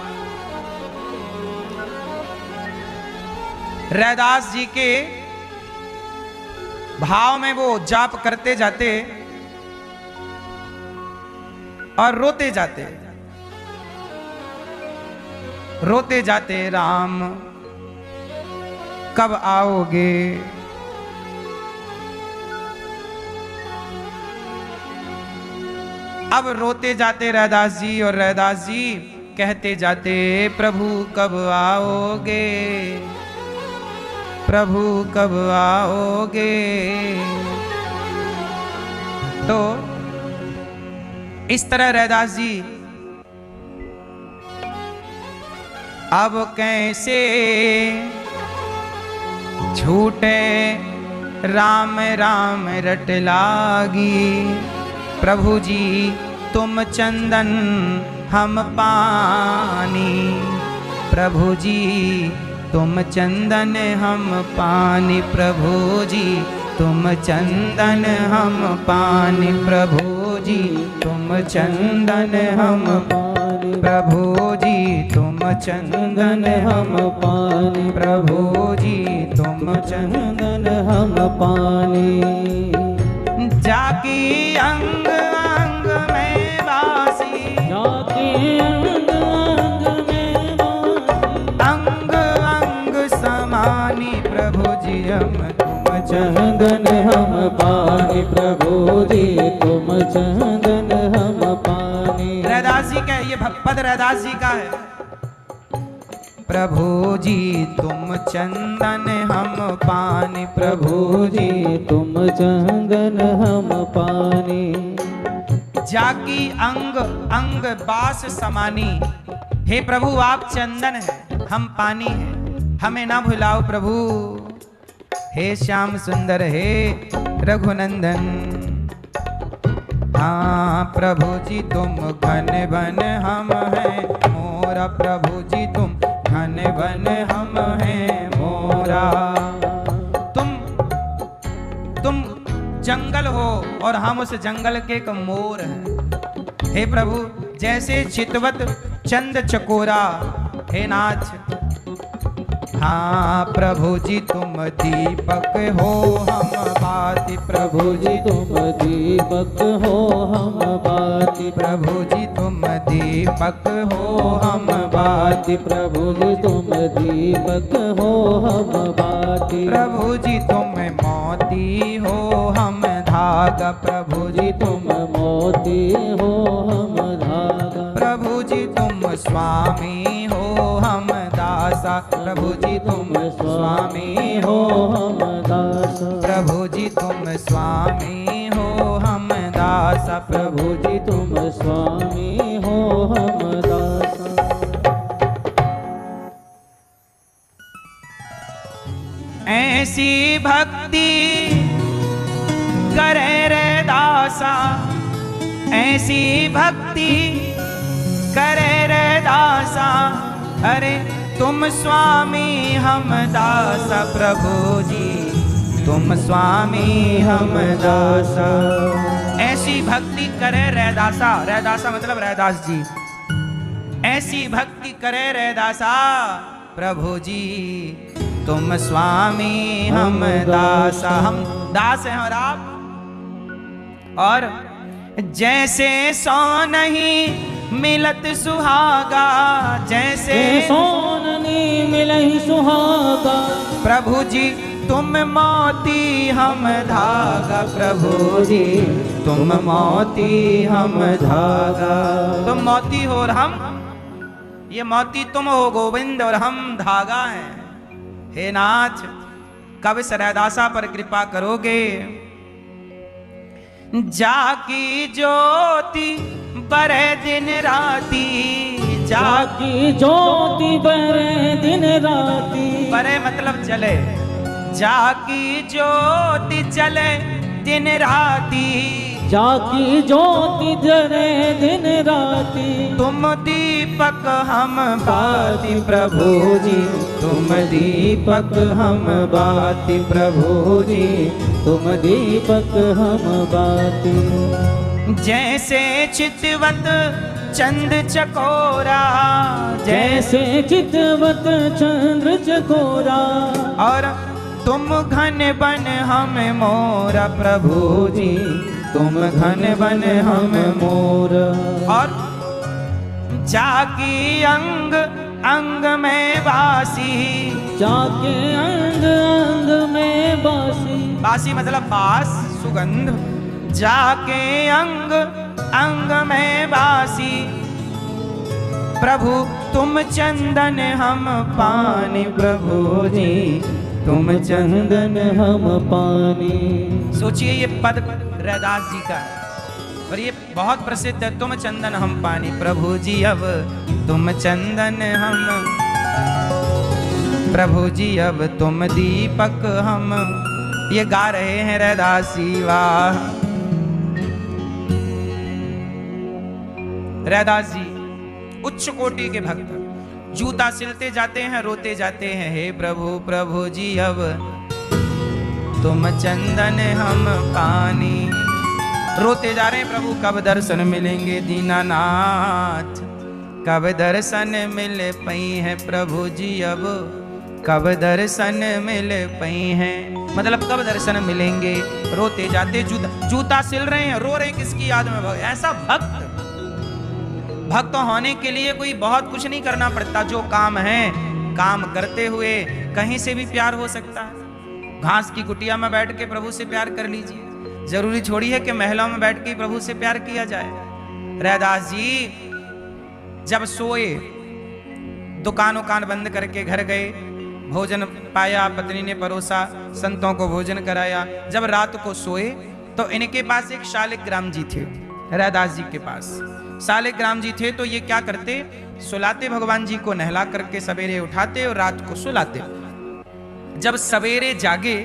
S1: रैदास जी के भाव में वो जाप करते जाते और रोते जाते, रोते जाते, राम कब आओगे, अब रोते जाते रैदास जी, और रैदास जी कहते जाते प्रभु कब आओगे, प्रभु कब आओगे। तो इस तरह रैदास जी अब कैसे छूटे राम राम रट लागी, प्रभु जी तुम चंदन हम पानी, प्रभु जी तुम चंदन हम पानी, प्रभु जी तुम चंदन हम पानी, प्रभु जी तुम चंदन हम पानी, प्रभु जी तुम चंदन हम पानी, प्रभु जी तुम चंदन हम पानी। जाकी अंग अंग में वासी, जाकी अंग अंग में वासी, अंग अंग समानी, प्रभु जी हम तुम चंदन हम पानी, प्रभु जी तुम चंदन हम पानी। ठीक है, ये पद रैदास जी का है। प्रभु जी तुम चंदन हम पानी,
S2: प्रभु जी तुम चंदन हम पानी,
S1: जाकी अंग अंग बास समानी। हे प्रभु आप चंदन है, हम पानी है, हमें ना भुलाओ प्रभु। हे श्याम सुंदर हे रघुनंदन, हाँ प्रभु जी तुम घन बन हम हैं मोरा, प्रभु जी तुम घन बन हम हैं मोरा। तुम जंगल हो और हम उस जंगल के एक मोर हैं। हे प्रभु जैसे चितवत चंद चकोरा, हे नाथ। हाँ प्रभु जी तुम दीपक हो हम बाती,
S2: प्रभु जी तुम दीपक हो हम बाती,
S1: प्रभु जी तुम दीपक हो हम बाती,
S2: प्रभु जी तुम दीपक हो हम बाती,
S1: प्रभु जी तुम मोती हो हम धागा, प्रभु जी तुम
S2: मोती हो हम धागा,
S1: प्रभु जी तुम स्वामी हो हम दासा, प्रभु जी तुम स्वामी हो
S2: हम दासा,
S1: प्रभु जी तुम स्वामी हो हम दासा,
S2: प्रभु जी तुम स्वामी हो हम दासा।
S1: ऐसी भक्ति करे रे दासा, ऐसी भक्ति करे रे दासा, अरे तुम स्वामी हम दासा, प्रभु जी तुम स्वामी हम दासा। ऐसी भक्ति करे रैदासा, रैदासा मतलब रैदास जी। ऐसी भक्ति करे रैदासा, प्रभु जी तुम स्वामी हम दासा। हम दास हैं और आप, और जैसे सो नहीं मिलत सुहागा, जैसे
S2: सोन नहीं मिलहि सुहागा,
S1: प्रभु जी तुम मोती हम धागा, प्रभु जी तुम मोती हम धागा। तुम मोती हो और हम, ये मोती तुम हो गोविंद और हम धागा हैं। हे नाथ कब इस रैदासा पर कृपा करोगे। जाकी ज्योति बरे दिन राती,
S2: जाकी ज्योति बरे दिन राती,
S1: बरे मतलब जले, जाकी ज्योति जले दिन राती,
S2: जाकी ज्योति जले दिन राती,
S1: तुम दीपक हम बाती, प्रभु जी तुम दीपक हम बाती, प्रभु जी
S2: तुम दीपक हम बाती।
S1: जैसे चितवत चंद चकोरा,
S2: जैसे चितवत चंद्र चकोरा,
S1: और तुम घन बन हम मोरा, प्रभु जी तुम घन बन हम
S2: मोर,
S1: और जाकी अंग अंग में बासी,
S2: जाके अंग अंग में बासी,
S1: बासी मतलब बास सुगंध, जाके अंग अंग में बासी, प्रभु तुम चंदन हम पानी, प्रभु जी तुम
S2: चंदन हम पानी।
S1: सोचिए ये पद रैदास जी का और ये बहुत प्रसिद्ध है, तुम चंदन हम पानी, प्रभु जी अब तुम चंदन हम, प्रभु जी अब तुम दीपक हम। ये गा रहे हैं रैदास जी। वाह रैदास जी उच्च कोटि के भक्त, जूता सिलते जाते हैं, रोते जाते हैं, हे प्रभु प्रभु जी अब तुम चंदन हम पानी। रोते जा रहे हैं प्रभु कब दर्शन मिलेंगे दीनानाथ, कब दर्शन मिल पई है प्रभु जी अब, कब दर्शन मिल पई हैं, मतलब कब दर्शन मिलेंगे। रोते जाते जूता सिल रहे हैं, रो रहे हैं किसकी याद में। ऐसा भक्त होने के लिए कोई बहुत कुछ नहीं करना पड़ता, जो काम है काम करते हुए कहीं से भी प्यार हो सकता है। घास की कुटिया में बैठ के प्रभु से प्यार कर लीजिए, जरूरी छोड़ी है कि महलों में बैठ के प्रभु से प्यार किया जाए। रैदास जी जब सोए, दुकान उकान बंद करके घर गए, भोजन पाया, पत्नी ने परोसा, संतों को भोजन कराया। जब रात को सोए तो इनके पास एक शालिग्राम जी थे, रैदास जी के पास शालिग्राम जी थे। तो ये क्या करते, सुलाते भगवान जी को, नहला करके सवेरे उठाते और रात को सुलाते। जब सवेरे जागे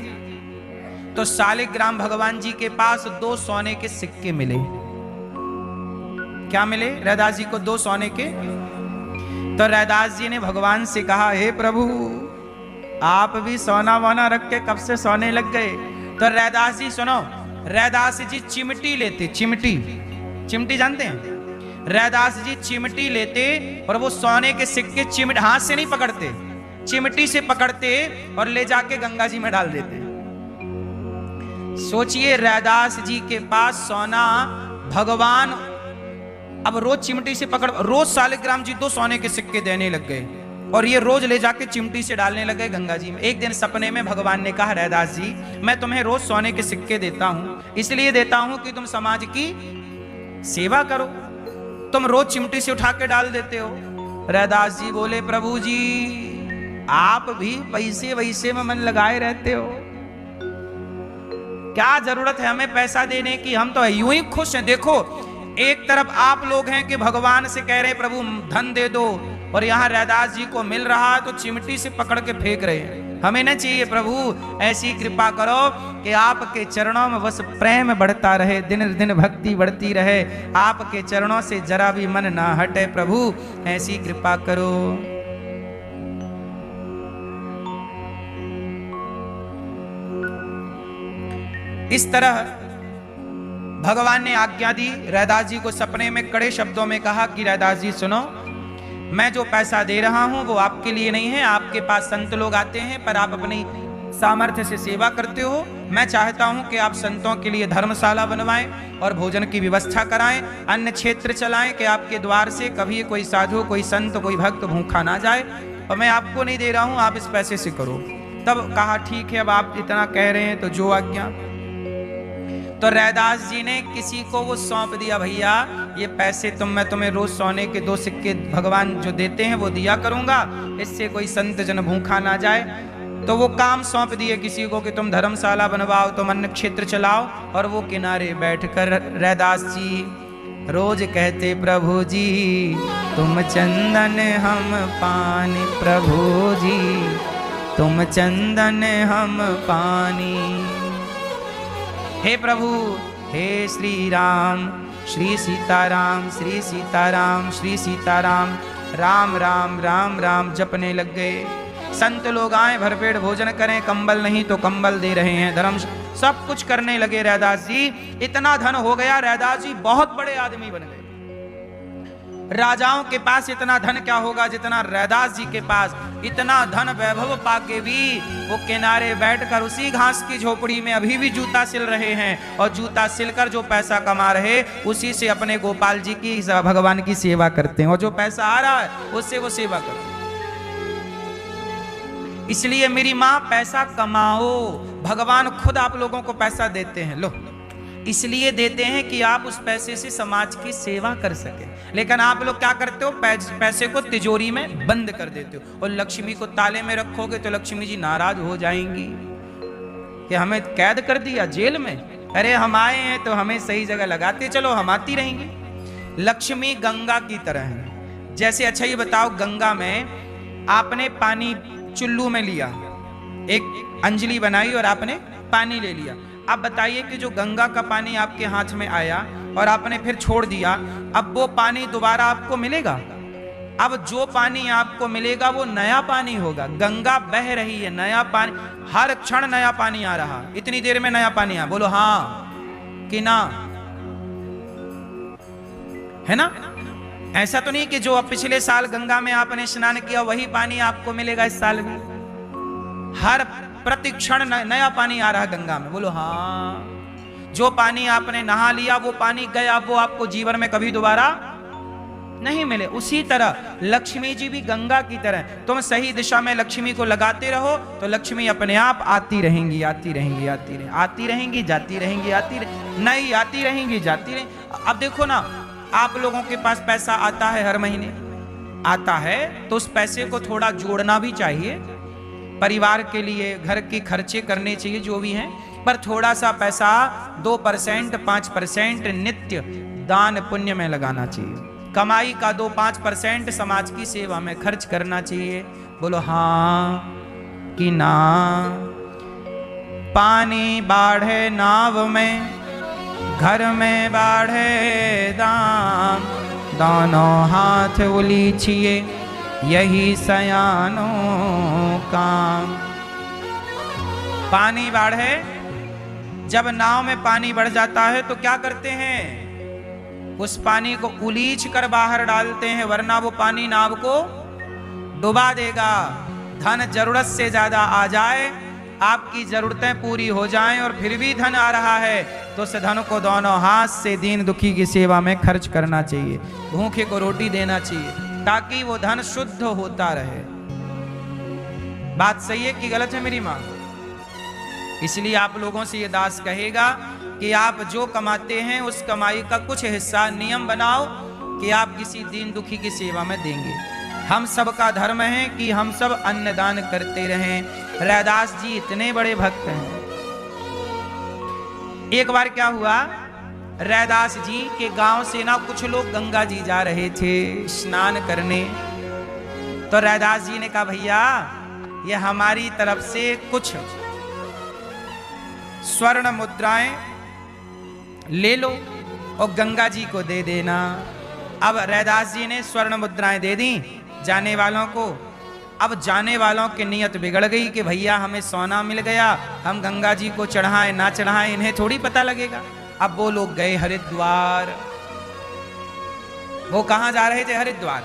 S1: तो शालिग्राम भगवान जी के पास 2 सोने के सिक्के मिले। क्या मिले? रैदास जी को 2 सोने के। तो रैदास जी ने भगवान से कहा, हे प्रभु, आप भी सोना वोना रख के कब से सोने लग गए? तो रैदास जी सुनो, रैदास जी चिमटी लेते, चिमटी जानते हैं? रैदास जी चिमटी लेते और वो सोने के सिक्के हाथ से नहीं पकड़ते, चिमटी से पकड़ते और ले जाके गंगा जी में डाल देते। सोचिए, रैदास जी के पास सोना, भगवान अब रोज चिमटी से पकड़, रोज शालिग्राम जी 2 सोने के सिक्के देने लग गए और ये रोज ले जाके चिमटी से डालने लगे गंगा जी में। एक दिन सपने में भगवान ने कहा, रैदास जी, मैं तुम्हें रोज सोने के सिक्के देता हूं, इसलिए देता हूं कि तुम समाज की सेवा करो, तुम रोज चिमटी से उठा के डाल देते हो। रैदास जी बोले, प्रभु जी, आप भी पैसे वैसे में मन लगाए रहते हो, क्या जरूरत है हमें पैसा देने की, हम तो यूं ही खुश हैं। देखो, एक तरफ आप लोग हैं कि भगवान से कह रहे प्रभु धन दे दो, और यहाँ रैदास जी को मिल रहा है तो चिमटी से पकड़ के फेंक रहे हैं। हमें न चाहिए प्रभु, ऐसी कृपा करो कि आपके चरणों में बस प्रेम बढ़ता रहे, दिन दिन भक्ति बढ़ती रहे, आपके चरणों से जरा भी मन ना हटे। प्रभु ऐसी कृपा करो। इस तरह भगवान ने आज्ञा दी। रैदास जी को सपने में कड़े शब्दों में कहा कि रैदास जी सुनो, मैं जो पैसा दे रहा हूं वो आपके लिए नहीं है, आपके पास संत लोग आते हैं पर आप अपनी सामर्थ्य से सेवा करते हो। मैं चाहता हूं कि आप संतों के लिए धर्मशाला बनवाएं और भोजन की व्यवस्था कराएं, अन्य क्षेत्र चलाएं कि आपके द्वार से कभी कोई साधु, कोई संत, कोई भक्त भूखा ना जाए, और मैं आपको नहीं दे रहा हूं, आप इस पैसे से करो। तब कहा, ठीक है, अब आप इतना कह रहे हैं तो जो आज्ञा। तो रैदास जी ने किसी को वो सौंप दिया, भैया ये पैसे मैं तुम्हें रोज सोने के 2 सिक्के भगवान जो देते हैं वो दिया करूंगा, इससे कोई संत जन भूखा ना जाए। तो वो काम सौंप दिए किसी को कि तुम धर्मशाला बनवाओ, तुम अन्य क्षेत्र चलाओ। और वो किनारे बैठकर रैदास जी रोज कहते, प्रभु जी तुम चंदन हम पानी, प्रभु जी तुम चंदन हम पानी, हे प्रभु, हे श्री राम, श्री सीताराम, श्री सीताराम, श्री सीताराम, राम राम राम राम जपने लग गए। संत लोग आए, भरपेट भोजन करें, कंबल नहीं तो कंबल दे रहे हैं, धर्म सब कुछ करने लगे। रैदास जी, इतना धन हो गया, रैदास जी बहुत बड़े आदमी बन गए। राजाओं के पास इतना धन क्या होगा जितना रैदास जी के पास। इतना धन वैभव पाके भी वो किनारे बैठकर उसी घास की झोपड़ी में अभी भी जूता सिल रहे हैं, और जूता सिलकर जो पैसा कमा रहे उसी से अपने गोपाल जी की, भगवान की सेवा करते हैं, और जो पैसा आ रहा है उससे वो सेवा करते हैं। इसलिए मेरी माँ, पैसा कमाओ, भगवान खुद आप लोगों को पैसा देते हैं। लो, इसलिए देते हैं कि आप उस पैसे से समाज की सेवा कर सके। लेकिन आप लोग क्या करते हो, पैसे को तिजोरी में बंद कर देते हो, और लक्ष्मी को ताले में रखोगे तो लक्ष्मी जी नाराज हो जाएंगी कि हमें कैद कर दिया जेल में। अरे हम आए हैं तो हमें सही जगह लगाते चलो, हम आती रहेंगी। लक्ष्मी गंगा की तरह है। जैसे, अच्छा ये बताओ, गंगा में आपने पानी चुल्लू में लिया, एक अंजलि बनाई और आपने पानी ले लिया। अब बताइए कि जो गंगा का पानी आपके हाथ में आया और आपने फिर छोड़ दिया, अब वो पानी दोबारा आपको मिलेगा? अब जो पानी आपको मिलेगा वो नया पानी होगा। गंगा बह रही है, नया पानी, हर क्षण नया पानी आ रहा। इतनी देर में नया पानी आ, बोलो हाँ कि ना, है ना? ऐसा तो नहीं कि जो पिछले साल गंगा में आपने स्नान किया वही पानी आपको मिलेगा इस साल भी। हर प्रतिक्षण नया पानी आ रहा है गंगा में, बोलो हाँ। जो पानी आपने नहा लिया वो पानी गया, वो आपको जीवन में कभी दोबारा नहीं मिले। उसी तरह लक्ष्मी जी भी गंगा की तरह, तुम सही दिशा में लक्ष्मी को लगाते रहो तो लक्ष्मी अपने आप आती रहेंगी, आती रहेंगी, आती रहेंगी, आती रहेंगी, जाती रहेंगी, नहीं आती रहेंगी, जाती रहेंगी। अब देखो ना, आप लोगों के पास पैसा आता है हर महीने, आता है तो उस पैसे को थोड़ा जोड़ना भी चाहिए, परिवार के लिए घर के खर्चे करने चाहिए जो भी हैं, पर थोड़ा सा पैसा 2% 5% नित्य दान पुण्य में लगाना चाहिए। कमाई का 2-5% समाज की सेवा में खर्च करना चाहिए। बोलो हाँ कि ना। पानी बाढ़े नाव में, घर में बाढ़े दाम, दोनों हाथ उलीछिए यही सयानों काम। पानी बाढ़े, जब नाव में पानी बढ़ जाता है तो क्या करते हैं, उस पानी को उलीच कर बाहर डालते हैं, वरना वो पानी नाव को डुबा देगा। धन जरूरत से ज्यादा आ जाए, आपकी जरूरतें पूरी हो जाएं और फिर भी धन आ रहा है तो उस धन को दोनों हाथ से दीन दुखी की सेवा में खर्च करना चाहिए, भूखे को रोटी देना चाहिए, ताकि वो धन शुद्ध होता रहे। बात सही है कि गलत है मेरी मां? इसलिए आप लोगों से ये दास कहेगा कि आप जो कमाते हैं उस कमाई का कुछ हिस्सा नियम बनाओ कि आप किसी दीन दुखी की सेवा में देंगे। हम सबका धर्म है कि हम सब अन्नदान करते रहें। रैदास जी इतने बड़े भक्त हैं। एक बार क्या हुआ, रैदास जी के गांव से ना कुछ लोग गंगा जी जा रहे थे स्नान करने। तो रैदास जी ने कहा भैया ये हमारी तरफ से कुछ स्वर्ण मुद्राएं ले लो और गंगा जी को दे देना। अब रैदास जी ने स्वर्ण मुद्राएं दे दी जाने वालों को। अब जाने वालों की नीयत बिगड़ गई कि भैया हमें सोना मिल गया, हम गंगा जी को चढ़ाएं ना चढ़ाएं इन्हें थोड़ी पता लगेगा। अब वो लोग गए हरिद्वार। वो कहां जा रहे थे? हरिद्वार।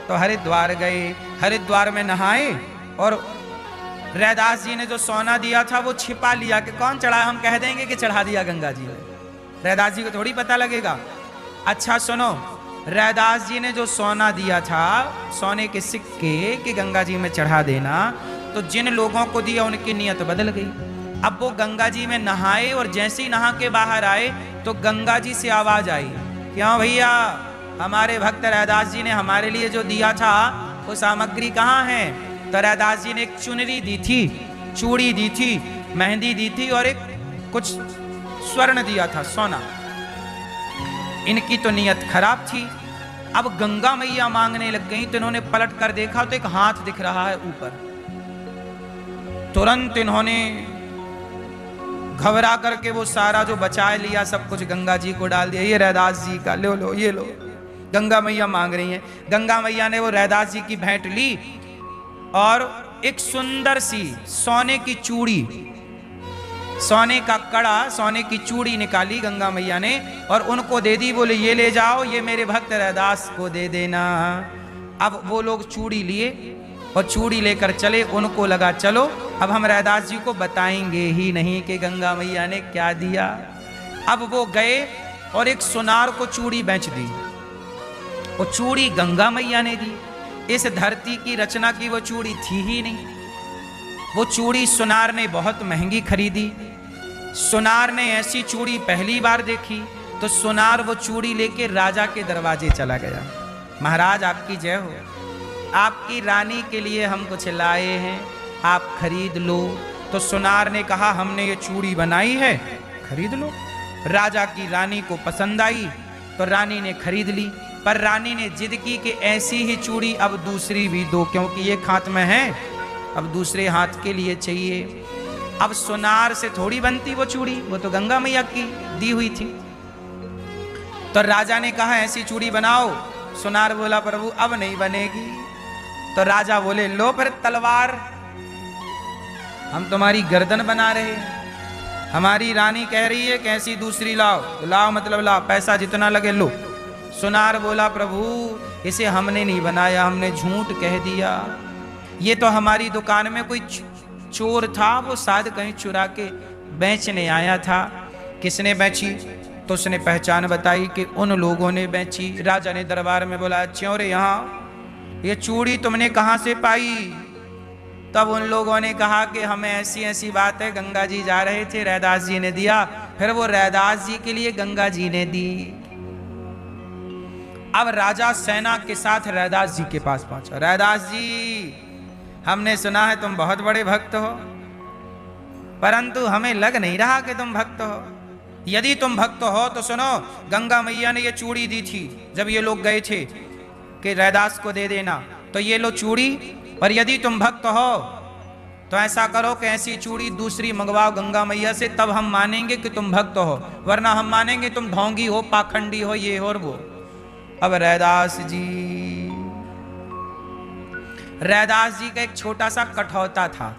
S1: तो हरिद्वार गए, हरिद्वार में नहाए और रैदास जी ने जो सोना दिया था वो छिपा लिया कि कौन चढ़ाया, हम कह देंगे कि चढ़ा दिया गंगा जी ने, रैदास जी को थोड़ी पता लगेगा। अच्छा सुनो, रैदास जी ने जो सोना दिया था, सोने के सिक्के कि गंगा जी में चढ़ा देना, तो जिन लोगों को दिया उनकी नीयत बदल गई। अब वो गंगा जी में नहाए और जैसे ही नहा के बाहर आए तो गंगा जी से आवाज आई, क्यों भैया हमारे भक्त रैदास जी ने हमारे लिए जो दिया था वो सामग्री कहाँ है? तो रैदास जी ने एक चुनरी दी थी, चूड़ी दी थी, मेहंदी दी थी और एक कुछ स्वर्ण दिया था, सोना। इनकी तो नीयत खराब थी। अब गंगा मैया मांगने लग गई तो इन्होंने पलट कर देखा तो एक हाथ दिख रहा है ऊपर। तुरंत इन्होंने घबरा करके वो सारा जो बचाए लिया सब कुछ गंगा जी को डाल दिया। ये रैदास जी का, लो लो ये लो, गंगा मैया मांग रही हैं। गंगा मैया ने वो रैदास जी की भेंट ली और एक सुंदर सी सोने की चूड़ी, सोने का कड़ा, सोने की चूड़ी निकाली गंगा मैया ने और उनको दे दी। बोले ये ले जाओ, ये मेरे भक्त रैदास को दे देना। अब वो लोग चूड़ी लिए और चूड़ी लेकर चले। उनको लगा चलो अब हम रैदास जी को बताएंगे ही नहीं कि गंगा मैया ने क्या दिया। अब वो गए और एक सुनार को चूड़ी बेच दी। वो चूड़ी गंगा मैया ने दी। इस धरती की रचना की वो चूड़ी थी ही नहीं। वो चूड़ी सुनार ने बहुत महंगी खरीदी। सुनार ने ऐसी चूड़ी पहली बार देखी तो सुनार वो चूड़ी लेके राजा के दरवाजे चला गया। महाराज आपकी जय हो, आपकी रानी के लिए हम कुछ लाए हैं, आप खरीद लो। तो सुनार ने कहा हमने ये चूड़ी बनाई है, खरीद लो। राजा की रानी को पसंद आई तो रानी ने खरीद ली, पर रानी ने जिद की कि ऐसी ही चूड़ी अब दूसरी भी दो, क्योंकि एक हाथ में है अब दूसरे हाथ के लिए चाहिए। अब सुनार से थोड़ी बनती वो चूड़ी, वो तो गंगा मैया की दी हुई थी। तो राजा ने कहा ऐसी चूड़ी बनाओ। सुनार बोला प्रभु अब नहीं बनेगी। तो राजा बोले लो फिर तलवार, हम तुम्हारी गर्दन बना रहे हैं। हमारी रानी कह रही है कैसी दूसरी लाओ, तो लाओ मतलब लाओ, पैसा जितना लगे लो। सुनार बोला प्रभु इसे हमने नहीं बनाया, हमने झूठ कह दिया। ये तो हमारी दुकान में कोई चोर था, वो शायद कहीं चुरा के बेचने आया था। किसने बेची? तो उसने पहचान बताई कि उन लोगों ने बेची। राजा ने दरबार में बोला चोर यहाँ ये चूड़ी तुमने कहाँ से पाई? तब उन लोगों ने कहा कि हमें ऐसी ऐसी बात है, गंगा जी जा रहे थे, रैदास जी ने दिया। फिर वो रैदास जी के लिए गंगा जी ने दी। अब राजा सेना के साथ रैदास जी के पास पहुंचा। रैदास जी, हमने सुना है तुम बहुत बड़े भक्त हो, परंतु हमें लग नहीं रहा कि तुम भक्त हो। यदि तुम भक्त हो तो सुनो, गंगा मैया ने ये चूड़ी दी थी जब ये लोग गए थे कि रैदास को दे देना, तो ये लो चूड़ी। और यदि तुम भक्त हो तो ऐसा करो कि ऐसी चूड़ी दूसरी मंगवाओ गंगा मैया से, तब हम मानेंगे कि तुम भक्त हो, वरना हम मानेंगे तुम ढोंगी हो, पाखंडी हो, ये हो और वो। अब रैदास जी का एक छोटा सा कठौता था,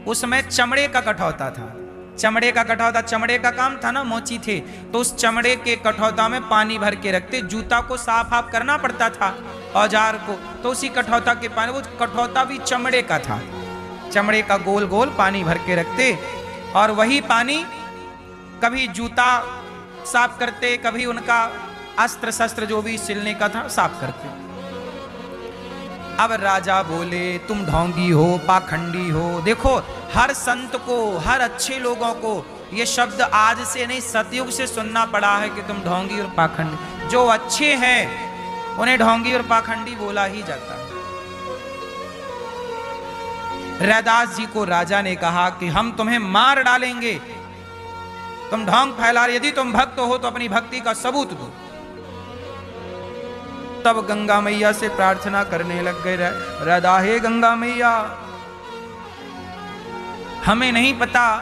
S1: उसमें चमड़े का कठौता था। चमड़े का कठौता, चमड़े का काम था ना, मोची थे, तो उस चमड़े के कठौता में पानी भर के रखते। जूता को साफ आप करना पड़ता था, औजार को, तो उसी कठौता के पानी, वो कठौता भी चमड़े का था, चमड़े का गोल गोल पानी भर के रखते, और वही पानी कभी जूता साफ करते, कभी उनका अस्त्र शस्त्र जो भी सिलने का था साफ करते। अब राजा बोले तुम ढोंगी हो, पाखंडी हो। देखो, हर संत को, हर अच्छे लोगों को ये शब्द आज से नहीं सतयुग से सुनना पड़ा है कि तुम ढोंगी और पाखंडी। जो अच्छे हैं उन्हें ढोंगी और पाखंडी बोला ही जाता है। रैदास जी को राजा ने कहा कि हम तुम्हें मार डालेंगे, तुम ढोंग फैला रहे, यदि तुम भक्त हो तो अपनी भक्ति का सबूत दो। तब गंगा मैया से प्रार्थना करने लग गए रैदा, हे गंगा मैया, हमें नहीं पता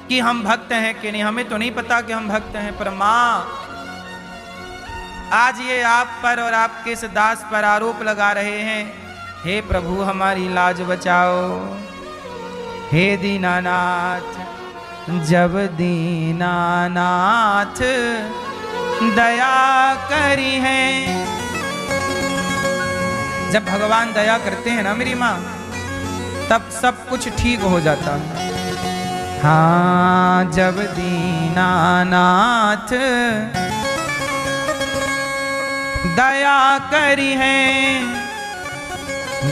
S1: कि हम भक्त हैं कि नहीं, हमें तो नहीं पता कि हम भक्त हैं, पर मां आज ये आप पर और आपके इस दास पर आरोप लगा रहे हैं। हे प्रभु हमारी लाज बचाओ। हे दीनानाथ, जब दीनानाथ दया करी है, जब भगवान दया करते हैं ना मेरी माँ, तब सब कुछ ठीक हो जाता है। हाँ, जब दीनानाथ दया करी है,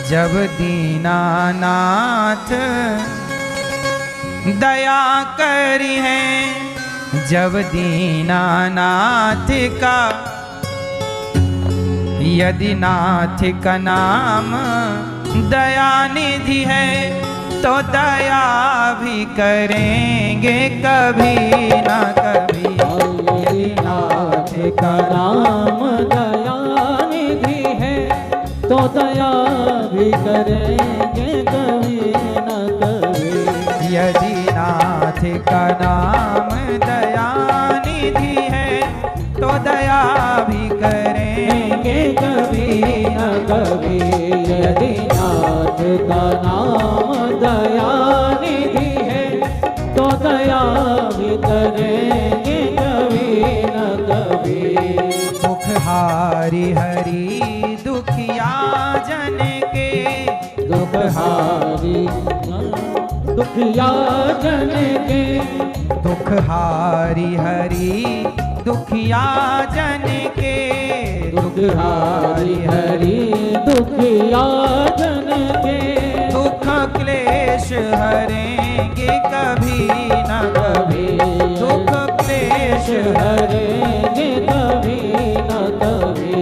S1: जब दीनानाथ दया करी है, जब दीनानाथ का, यदि नाथ का नाम दयानिधि है, तो दया भी करेंगे कभी ना कभी।
S2: यदि नाथ का नाम दयानिधि है, तो दया भी करेंगे कभी ना कभी।
S1: यदि नाथ का नाम दयानिधि है, तो दया भी करेंगे
S2: कभी न कभी। यदि नाथ का नाम दयानिधि है, तो दया भी करेंगे कभी न कभी।
S1: दुख हारी हरि दुखिया जन के,
S2: दुख हारी दुखिया जन के,
S1: दुख हारी हरि दुखिया जन के,
S2: दुख हारी हरि दुखिया जन के।
S1: दुख क्लेश हरेंगे कभी न कभी, दुख क्लेश
S2: हरेंगे कभी न कभी।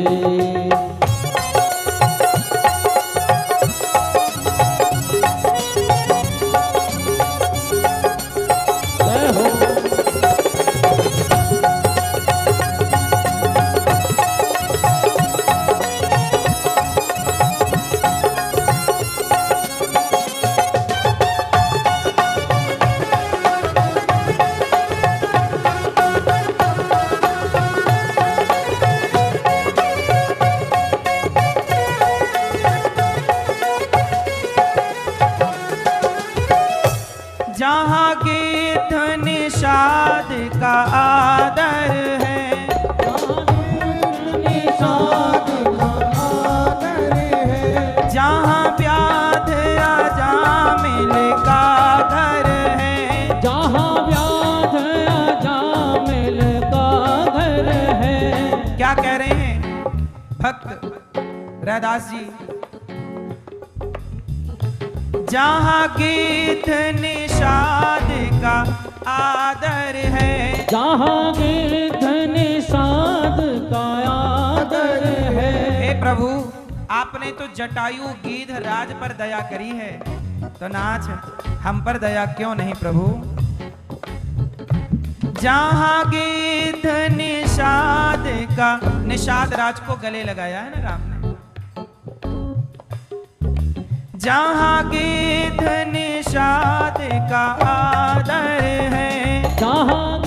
S1: जहाँ गीत निषाद का आदर है,
S2: निषाद का आदर है।
S1: जहाँ व्याध अजामिल का घर है,
S2: जहाँ व्याध अजामिल का घर है।
S1: क्या कह रहे हैं भक्त रैदास जी? जहाँ गीत निषाद का आदर है।
S2: जहाँ गिद्ध निषाद का आदर है।
S1: हे प्रभु, आपने तो जटायु गीध राज पर दया करी है, तो नाच हम पर दया क्यों नहीं प्रभु। जहाँ गिद्ध निषाद का, निषाद राज को गले लगाया है ना राम ने। जहाँ गिद्ध निषाद का आदर है।
S2: जहाँ